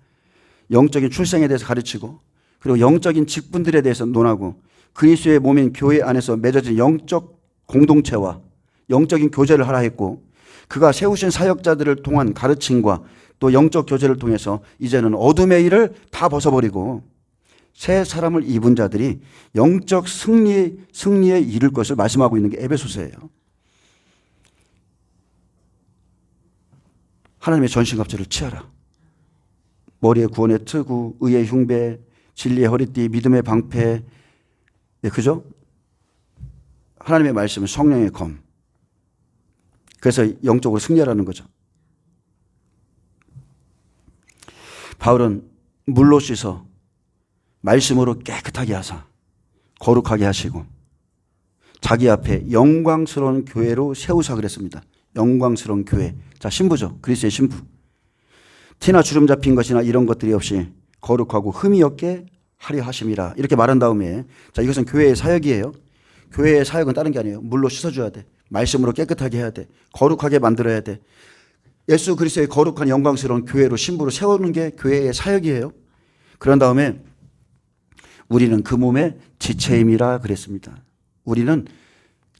영적인 출생에 대해서 가르치고, 그리고 영적인 직분들에 대해서 논하고, 그리스도의 몸인 교회 안에서 맺어진 영적 공동체와 영적인 교제를 하라 했고, 그가 세우신 사역자들을 통한 가르침과 또 영적 교제를 통해서 이제는 어둠의 일을 다 벗어버리고 새 사람을 입은 자들이 영적 승리에 이를 것을 말씀하고 있는 게 에베소서예요. 하나님의 전신갑주를 취하라. 머리에 구원의 트구, 의의 흉배, 진리의 허리띠, 믿음의 방패. 네, 그죠? 하나님의 말씀은 성령의 검. 그래서 영적으로 승리하라는 거죠. 바울은 물로 씻어 말씀으로 깨끗하게 하사 거룩하게 하시고 자기 앞에 영광스러운 교회로 세우사 그랬습니다. 영광스러운 교회. 자, 신부죠. 그리스도의 신부. 티나 주름 잡힌 것이나 이런 것들이 없이 거룩하고 흠이 없게 하려 하심이라. 이렇게 말한 다음에 자, 이것은 교회의 사역이에요. 교회의 사역은 다른 게 아니에요. 물로 씻어줘야 돼. 말씀으로 깨끗하게 해야 돼. 거룩하게 만들어야 돼. 예수 그리스도의 거룩한 영광스러운 교회로 신부로 세우는 게 교회의 사역이에요. 그런 다음에 우리는 그 몸의 지체임이라 그랬습니다. 우리는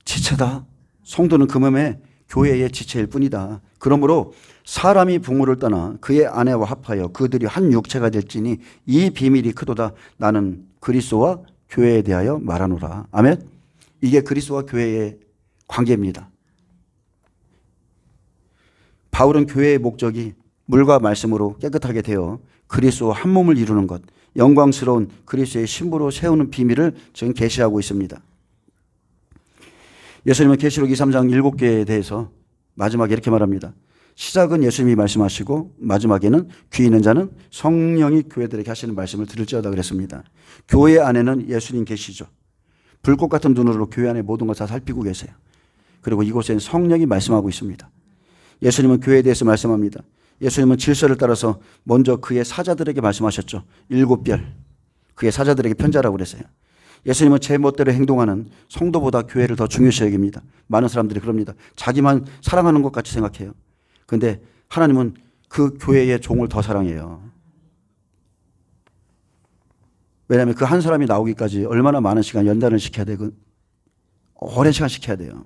지체다. 성도는 그 몸의 교회의 지체일 뿐이다. 그러므로 사람이 부모를 떠나 그의 아내와 합하여 그들이 한 육체가 될지니 이 비밀이 크도다. 나는 그리스도와 교회에 대하여 말하노라. 아멘. 이게 그리스도와 교회의 관계입니다. 바울은 교회의 목적이 물과 말씀으로 깨끗하게 되어 그리스도와 한 몸을 이루는 것, 영광스러운 그리스도의 신부로 세우는 비밀을 지금 계시하고 있습니다. 예수님은 계시록 2, 3장 7개에 대해서 마지막에 이렇게 말합니다. 시작은 예수님이 말씀하시고 마지막에는 귀 있는 자는 성령이 교회들에게 하시는 말씀을 들을지어다 그랬습니다. 교회 안에는 예수님 계시죠. 불꽃 같은 눈으로 교회 안에 모든 걸 다 살피고 계세요. 그리고 이곳에는 성령이 말씀하고 있습니다. 예수님은 교회에 대해서 말씀합니다. 예수님은 질서를 따라서 먼저 그의 사자들에게 말씀하셨죠. 7별. 그의 사자들에게 편지하라고 그랬어요. 예수님은 제 멋대로 행동하는 성도보다 교회를 더 중요시 여깁니다. 많은 사람들이 그럽니다. 자기만 사랑하는 것 같이 생각해요. 그런데 하나님은 그 교회의 종을 더 사랑해요. 왜냐하면 그 한 사람이 나오기까지 얼마나 많은 시간 연단을 시켜야 되고 오랜 시간 시켜야 돼요.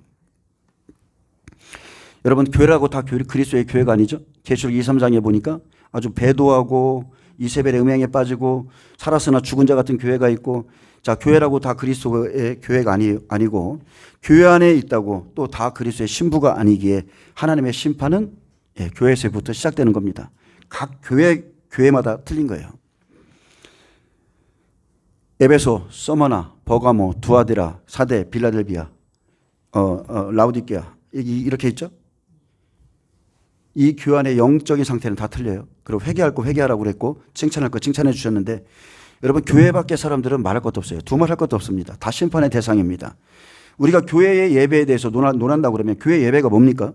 여러분, 교회라고 다 그리스도의 교회가 아니죠? 계시록 2, 3장에 보니까 아주 배도하고 이세벨의 음행에 빠지고 살았으나 죽은 자 같은 교회가 있고, 자, 교회라고 다 그리스도의 교회가 아니고 교회 안에 있다고 또 다 그리스도의 신부가 아니기에 하나님의 심판은 교회에서부터 시작되는 겁니다. 각 교회마다 틀린 거예요. 에베소, 서머나, 버가모, 두아데라, 사데, 빌라델비아, 라우디게아 이렇게 있죠. 이 교회 안의 영적인 상태는 다 틀려요. 그리고 회개할 거 회개하라고 그랬고 칭찬할 거 칭찬해 주셨는데, 여러분, 교회 밖의 사람들은 말할 것도 없어요. 두말할 것도 없습니다. 다 심판의 대상입니다. 우리가 교회의 예배에 대해서 논한다고 그러면 교회 예배가 뭡니까?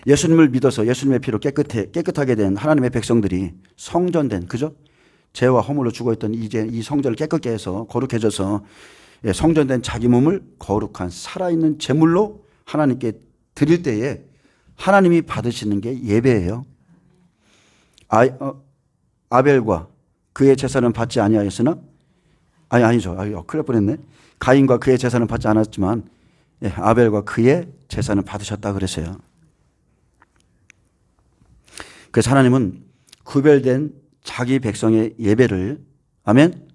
예수님을 믿어서 예수님의 피로 깨끗하게 된 하나님의 백성들이 성전된, 그죠? 죄와 허물로 죽어있던 이제 이 성전을 깨끗게 해서 거룩해져서 성전된 자기 몸을 거룩한 살아있는 제물로 하나님께 드릴 때에 하나님이 받으시는 게 예배예요. 아벨과 그의 제사는 받지 아니하였으나, 아니죠. 큰일 날 뻔했네. 가인과 그의 제사는 받지 않았지만 아벨과 그의 제사는 받으셨다 그랬어요. 그래서 하나님은 구별된 자기 백성의 예배를, 아멘,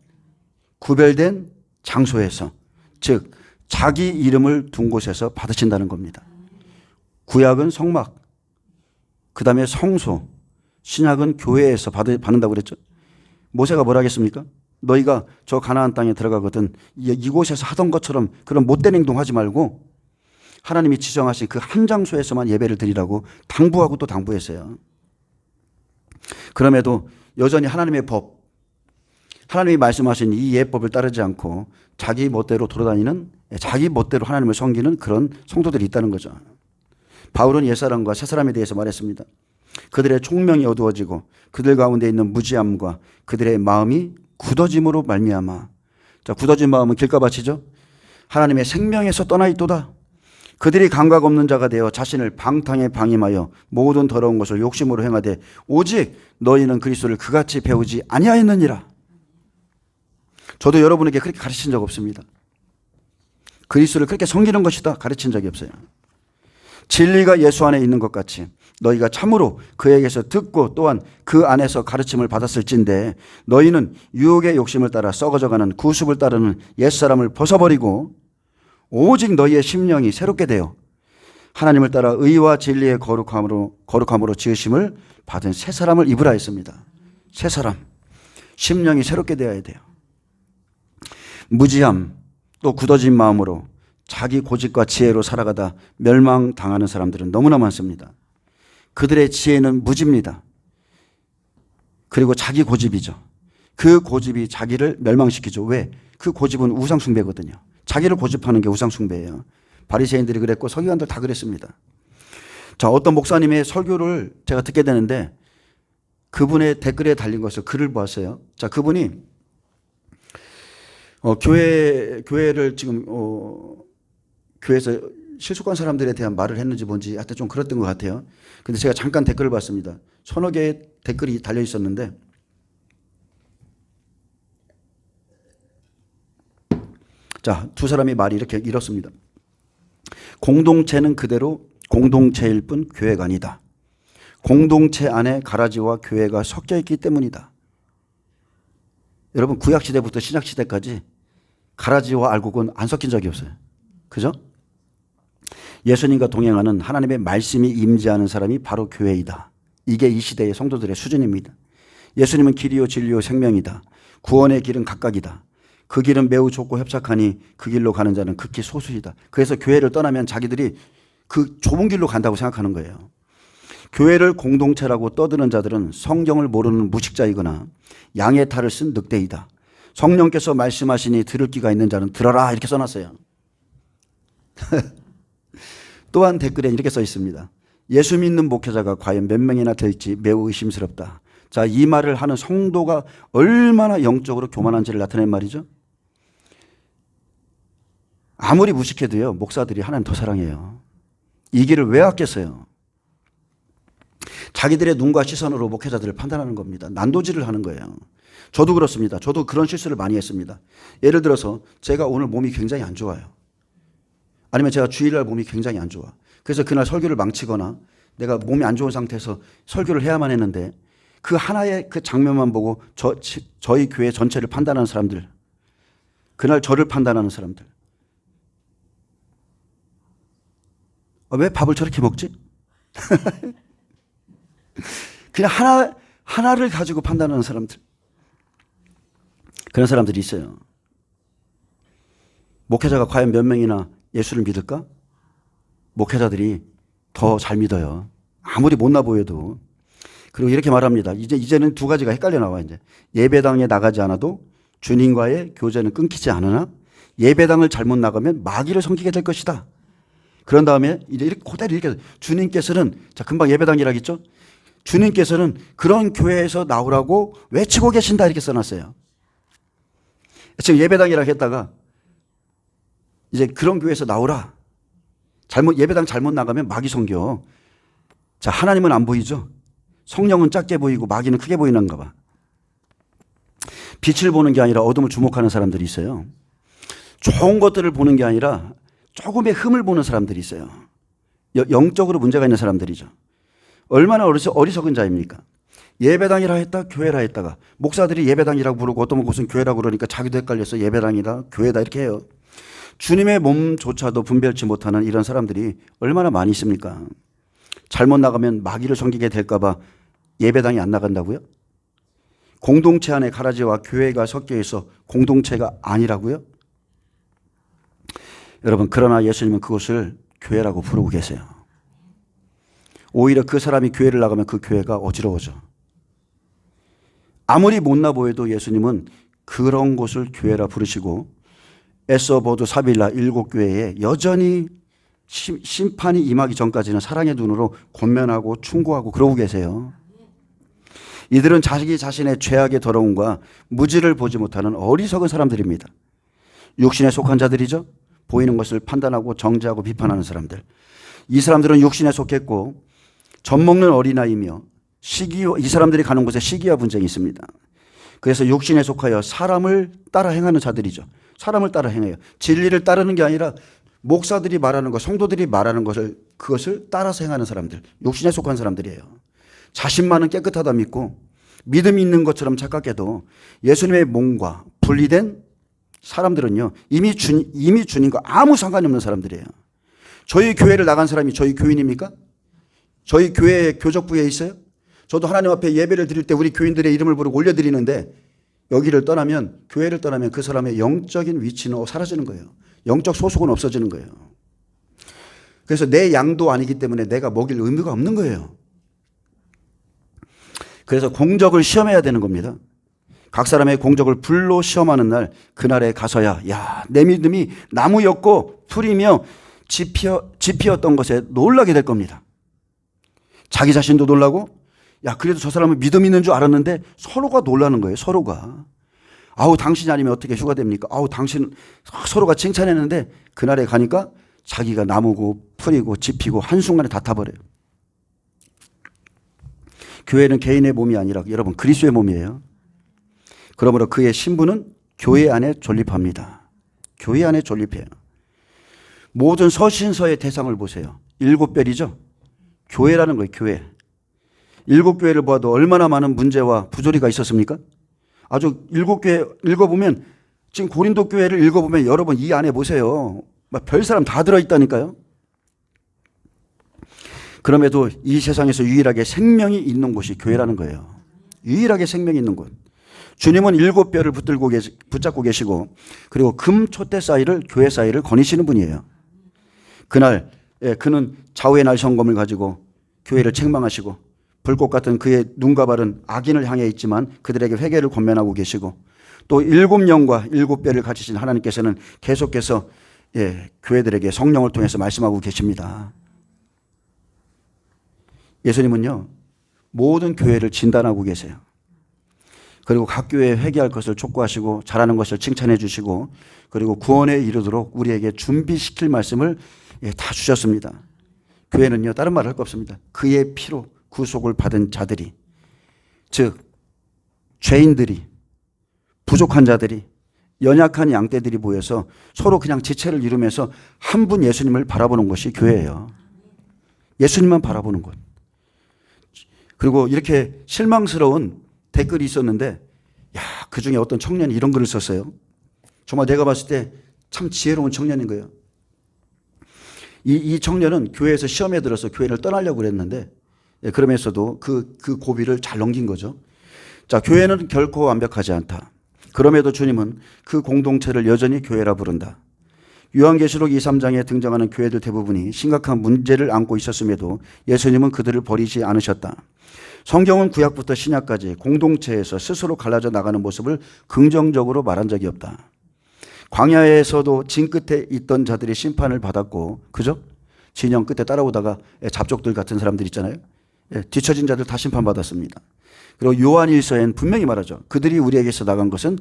구별된 장소에서, 즉 자기 이름을 둔 곳에서 받으신다는 겁니다. 구약은 성막, 그 다음에 성소, 신약은 교회에서 받는다고 그랬죠. 모세가 뭐라 하겠습니까? 너희가 저 가나안 땅에 들어가거든 이곳에서 하던 것처럼 그런 못된 행동하지 말고 하나님이 지정하신 그 한 장소에서만 예배를 드리라고 당부하고 또 당부했어요. 그럼에도 여전히 하나님의 법, 하나님이 말씀하신 이 예법을 따르지 않고 자기 멋대로 돌아다니는, 자기 멋대로 하나님을 섬기는 그런 성도들이 있다는 거죠. 바울은 옛사람과 새사람에 대해서 말했습니다. 그들의 총명이 어두워지고 그들 가운데 있는 무지함과 그들의 마음이 굳어짐으로 말미암아. 자, 굳어진 마음은 길가밭이죠. 하나님의 생명에서 떠나 있도다. 그들이 감각 없는 자가 되어 자신을 방탕에 방임하여 모든 더러운 것을 욕심으로 행하되 오직 너희는 그리스도를 그같이 배우지 아니하였느니라. 저도 여러분에게 그렇게 가르친 적 없습니다. 그리스도를 그렇게 섬기는 것이다 가르친 적이 없어요. 진리가 예수 안에 있는 것 같이 너희가 참으로 그에게서 듣고 또한 그 안에서 가르침을 받았을진데 너희는 유혹의 욕심을 따라 썩어져가는 구습을 따르는 옛사람을 벗어버리고 오직 너희의 심령이 새롭게 되어 하나님을 따라 의와 진리의 거룩함으로 지으심을 받은 새 사람을 입으라 했습니다. 새 사람, 심령이 새롭게 되어야 돼요. 무지함 또 굳어진 마음으로 자기 고집과 지혜로 살아가다 멸망당하는 사람들은 너무나 많습니다. 그들의 지혜는 무지입니다. 그리고 자기 고집이죠. 그 고집이 자기를 멸망시키죠. 왜? 그 고집은 우상숭배거든요. 자기를 고집하는 게 우상숭배예요. 바리새인들이 그랬고 서기관들 다 그랬습니다. 자, 어떤 목사님의 설교를 제가 듣게 되는데 그분의 댓글에 달린 것을 글을 보았어요. 자, 그분이 교회를 지금 교회에서 실속한 사람들에 대한 말을 했는지 뭔지 하여튼 좀 그랬던 것 같아요. 근데 제가 잠깐 댓글을 봤습니다. 서너 개의 댓글이 달려 있었는데 자, 두 사람이 말이 이렇습니다. 공동체는 그대로 공동체일 뿐 교회가 아니다. 공동체 안에 가라지와 교회가 섞여 있기 때문이다. 여러분 구약시대부터 신약시대까지 가라지와 알곡은 안 섞인 적이 없어요. 그죠? 예수님과 동행하는 하나님의 말씀이 임재하는 사람이 바로 교회이다. 이게 이 시대의 성도들의 수준입니다. 예수님은 길이요 진리요 생명이다. 구원의 길은 각각이다. 그 길은 매우 좁고 협착하니 그 길로 가는 자는 극히 소수이다. 그래서 교회를 떠나면 자기들이 그 좁은 길로 간다고 생각하는 거예요. 교회를 공동체라고 떠드는 자들은 성경을 모르는 무식자이거나 양의 탈을 쓴 늑대이다. 성령께서 말씀하시니 들을 귀가 있는 자는 들어라 이렇게 써놨어요. 또한 댓글에 이렇게 써 있습니다. 예수 믿는 목회자가 과연 몇 명이나 될지 매우 의심스럽다. 자, 이 말을 하는 성도가 얼마나 영적으로 교만한지를 나타낸 말이죠. 아무리 무식해도요 목사들이 하나님 더 사랑해요. 이 길을 왜 아꼈어요? 자기들의 눈과 시선으로 목회자들을 판단하는 겁니다. 난도질을 하는 거예요. 저도 그렇습니다. 저도 그런 실수를 많이 했습니다. 예를 들어서 제가 오늘 몸이 굉장히 안 좋아요. 아니면 제가 주일날 몸이 굉장히 안 좋아. 그래서 그날 설교를 망치거나 내가 몸이 안 좋은 상태에서 설교를 해야만 했는데 그 하나의 그 장면만 보고 저희 교회 전체를 판단하는 사람들, 그날 저를 판단하는 사람들. 왜 밥을 저렇게 먹지? 그냥 하나를 가지고 판단하는 사람들. 그런 사람들이 있어요. 목회자가 과연 몇 명이나 예수를 믿을까? 목회자들이 더 잘 믿어요. 아무리 못나 보여도. 그리고 이렇게 말합니다. 이제는 두 가지가 헷갈려 나와. 이제 예배당에 나가지 않아도 주님과의 교제는 끊기지 않으나 예배당을 잘못 나가면 마귀를 섬기게 될 것이다. 그런 다음에 이제 이렇게 그대로 이렇게 주님께서는 자 금방 예배당이라겠죠. 주님께서는 그런 교회에서 나오라고 외치고 계신다 이렇게 써놨어요. 지금 예배당이라고 했다가 이제 그런 교회에서 나오라. 예배당 잘못 나가면 마귀 섬겨. 자, 하나님은 안 보이죠? 성령은 작게 보이고 마귀는 크게 보이는가 봐. 빛을 보는 게 아니라 어둠을 주목하는 사람들이 있어요. 좋은 것들을 보는 게 아니라 조금의 흠을 보는 사람들이 있어요. 영적으로 문제가 있는 사람들이죠. 얼마나 어리석은 자입니까? 예배당이라 했다 교회라 했다가 목사들이 예배당이라고 부르고 어떤 곳은 교회라고 그러니까 자기도 헷갈려서 예배당이다 교회다 이렇게 해요. 주님의 몸조차도 분별치 못하는 이런 사람들이 얼마나 많이 있습니까? 잘못 나가면 마귀를 섬기게 될까봐 예배당에 안 나간다고요? 공동체 안에 가라지와 교회가 섞여 있어 공동체가 아니라고요? 여러분, 그러나 예수님은 그것을 교회라고 부르고 계세요. 오히려 그 사람이 교회를 나가면 그 교회가 어지러워져. 아무리 못나 보여도 예수님은 그런 곳을 교회라 부르시고 에서보드 사빌라 7교회에 여전히 심판이 임하기 전까지는 사랑의 눈으로 권면하고 충고하고 그러고 계세요. 이들은 자기 자신의 죄악의 더러움과 무지를 보지 못하는 어리석은 사람들입니다. 육신에 속한 자들이죠. 보이는 것을 판단하고 정죄하고 비판하는 사람들. 이 사람들은 육신에 속했고 젖먹는 어린아이며 이 사람들이 가는 곳에 시기와 분쟁이 있습니다. 그래서 육신에 속하여 사람을 따라 행하는 자들이죠. 사람을 따라 행해요. 진리를 따르는 게 아니라 목사들이 말하는 것, 성도들이 말하는 것을 그것을 따라서 행하는 사람들, 육신에 속한 사람들이에요. 자신만은 깨끗하다 믿고 믿음이 있는 것처럼 착각해도 예수님의 몸과 분리된 사람들은요, 이미 주님과 아무 상관이 없는 사람들이에요. 저희 교회를 나간 사람이 저희 교인입니까? 저희 교회 교적부에 있어요? 저도 하나님 앞에 예배를 드릴 때 우리 교인들의 이름을 부르고 올려드리는데 여기를 떠나면, 교회를 떠나면 그 사람의 영적인 위치는 사라지는 거예요. 영적 소속은 없어지는 거예요. 그래서 내 양도 아니기 때문에 내가 먹일 의무가 없는 거예요. 그래서 공적을 시험해야 되는 겁니다. 각 사람의 공적을 불로 시험하는 날, 그날에 가서야 내 믿음이 나무였고 풀이며 지피였던 것에 놀라게 될 겁니다. 자기 자신도 놀라고, 그래도 저 사람은 믿음 있는 줄 알았는데 서로가 놀라는 거예요. 서로가. 아우, 당신이 아니면 어떻게 휴가 됩니까? 아우, 당신, 서로가 칭찬했는데 그날에 가니까 자기가 나무고 풀이고 지피고 한순간에 다 타버려요. 교회는 개인의 몸이 아니라 여러분 그리스도의 몸이에요. 그러므로 그의 신부는 교회 안에 존립합니다. 교회 안에 존립해요. 모든 서신서의 대상을 보세요. 7별이죠. 교회라는 거예요. 교회. 7교회를 보아도 얼마나 많은 문제와 부조리가 있었습니까? 아주 7교회 읽어보면, 지금 고린도 교회를 읽어보면 여러분 이 안에 보세요. 별 사람 다 들어있다니까요. 그럼에도 이 세상에서 유일하게 생명이 있는 곳이 교회라는 거예요. 유일하게 생명이 있는 곳. 주님은 7별을 붙잡고 계시고, 그리고 금 촛대 사이를, 교회 사이를 거니시는 분이에요. 그날 그는 좌우의 날 성검을 가지고 교회를 책망하시고, 불꽃 같은 그의 눈과 발은 악인을 향해 있지만 그들에게 회개를 권면하고 계시고, 또 7영과 7별을 가지신 하나님께서는 계속해서 교회들에게 성령을 통해서 말씀하고 계십니다. 예수님은요, 모든 교회를 진단하고 계세요. 그리고 각 교회에 회개할 것을 촉구하시고 잘하는 것을 칭찬해 주시고, 그리고 구원에 이르도록 우리에게 준비시킬 말씀을 다 주셨습니다. 교회는요, 다른 말 할 거 없습니다. 그의 피로 구속을 받은 자들이, 즉 죄인들이, 부족한 자들이, 연약한 양떼들이 모여서 서로 그냥 지체를 이루면서 한 분 예수님을 바라보는 것이 교회예요. 예수님만 바라보는 것. 그리고 이렇게 실망스러운 댓글이 있었는데, 그 중에 어떤 청년이 이런 글을 썼어요. 정말 내가 봤을 때 참 지혜로운 청년인 거예요. 이 청년은 교회에서 시험에 들어서 교회를 떠나려고 그랬는데, 그러면서도 그 고비를 잘 넘긴 거죠. 자, 교회는 결코 완벽하지 않다. 그럼에도 주님은 그 공동체를 여전히 교회라 부른다. 요한계시록 2, 3장에 등장하는 교회들 대부분이 심각한 문제를 안고 있었음에도 예수님은 그들을 버리지 않으셨다. 성경은 구약부터 신약까지 공동체에서 스스로 갈라져 나가는 모습을 긍정적으로 말한 적이 없다. 광야에서도 진 끝에 있던 자들이 심판을 받았고, 그죠? 진영 끝에 따라오다가 잡족들 같은 사람들 있잖아요. 뒤처진 자들 다 심판받았습니다. 그리고 요한일서엔 분명히 말하죠. 그들이 우리에게서 나간 것은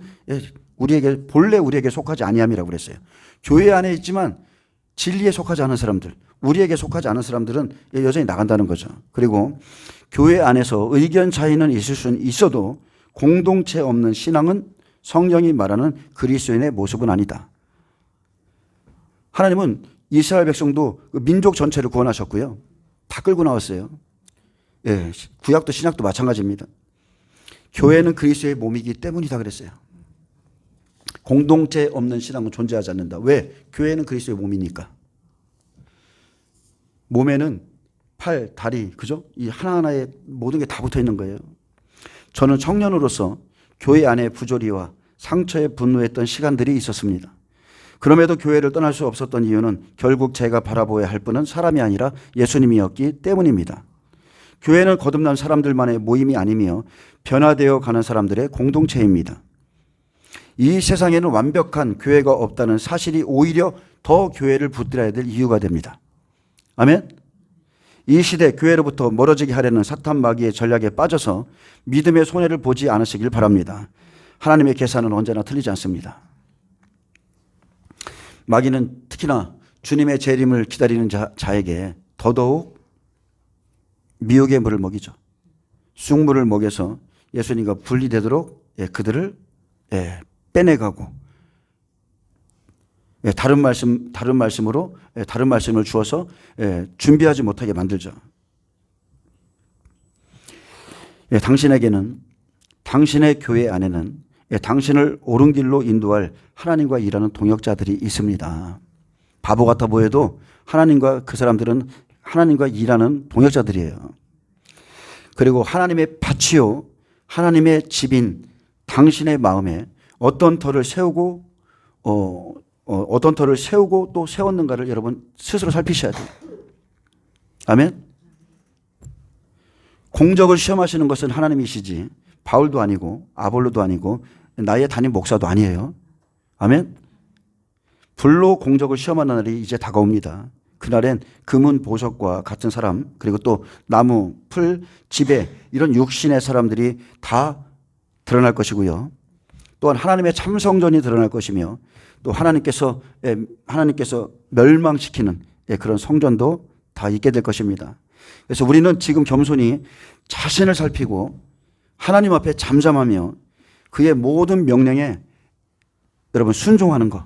본래 우리에게 속하지 아니함이라고 그랬어요. 교회 안에 있지만 진리에 속하지 않은 사람들, 우리에게 속하지 않은 사람들은 여전히 나간다는 거죠. 그리고 교회 안에서 의견 차이는 있을 수는 있어도 공동체 없는 신앙은 성령이 말하는 그리스도인의 모습은 아니다. 하나님은 이스라엘 백성도 민족 전체를 구원하셨고요. 다 끌고 나왔어요. 구약도 신약도 마찬가지입니다. 교회는 그리스도의 몸이기 때문이다 그랬어요. 공동체 없는 신앙은 존재하지 않는다. 왜? 교회는 그리스도의 몸이니까. 몸에는 팔, 다리, 그죠? 이 하나하나에 모든 게 다 붙어 있는 거예요. 저는 청년으로서 교회 안에 부조리와 상처에 분노했던 시간들이 있었습니다. 그럼에도 교회를 떠날 수 없었던 이유는 결국 제가 바라보아야 할 분은 사람이 아니라 예수님이었기 때문입니다. 교회는 거듭난 사람들만의 모임이 아니며 변화되어 가는 사람들의 공동체입니다. 이 세상에는 완벽한 교회가 없다는 사실이 오히려 더 교회를 붙들어야 될 이유가 됩니다. 아멘? 이 시대 교회로부터 멀어지게 하려는 사탄 마귀의 전략에 빠져서 믿음의 손해를 보지 않으시길 바랍니다. 하나님의 계산은 언제나 틀리지 않습니다. 마귀는 특히나 주님의 재림을 기다리는 자에게 더더욱 미혹의 물을 먹이죠. 쑥물을 먹여서 예수님과 분리되도록 그들을 빼내가고 다른 말씀으로 다른 말씀을 주어서 준비하지 못하게 만들죠. 당신에게는 당신의 교회 안에는 당신을 옳은 길로 인도할 하나님과 일하는 동역자들이 있습니다. 바보 같아 보여도 하나님과 그 사람들은 하나님과 일하는 동역자들이에요. 그리고 하나님의 밭이요 하나님의 집인 당신의 마음에 어떤 터를 세우고 또 세웠는가를 여러분 스스로 살피셔야 돼요. 아멘. 공적을 시험하시는 것은 하나님이시지 바울도 아니고 아볼로도 아니고 나의 담임 목사도 아니에요. 아멘. 불로 공적을 시험하는 날이 이제 다가옵니다. 그날엔 금은 보석과 같은 사람 그리고 또 나무, 풀, 지배 이런 육신의 사람들이 다 드러날 것이고요. 또한 하나님의 참성전이 드러날 것이며 또 하나님께서 멸망시키는 그런 성전도 다 있게 될 것입니다. 그래서 우리는 지금 겸손히 자신을 살피고 하나님 앞에 잠잠하며 그의 모든 명령에 여러분 순종하는 것,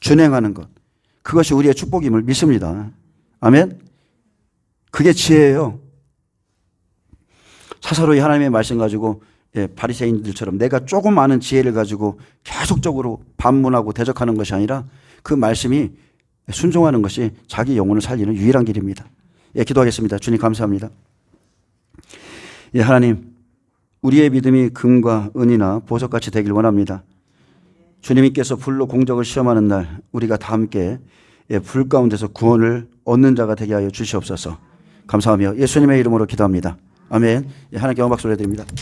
준행하는 것 그것이 우리의 축복임을 믿습니다. 아멘. 그게 지혜예요. 사사로이 하나님의 말씀 가지고 바리새인들처럼 내가 조금 아는 지혜를 가지고 계속적으로 반문하고 대적하는 것이 아니라 그 말씀이 순종하는 것이 자기 영혼을 살리는 유일한 길입니다. 기도하겠습니다. 주님 감사합니다. 하나님 우리의 믿음이 금과 은이나 보석같이 되길 원합니다. 주님께서 불로 공적을 시험하는 날 우리가 다 함께 불 가운데서 구원을 얻는 자가 되게 하여 주시옵소서. 감사하며 예수님의 이름으로 기도합니다. 아멘. 하나님께 영광 박수 올려드립니다.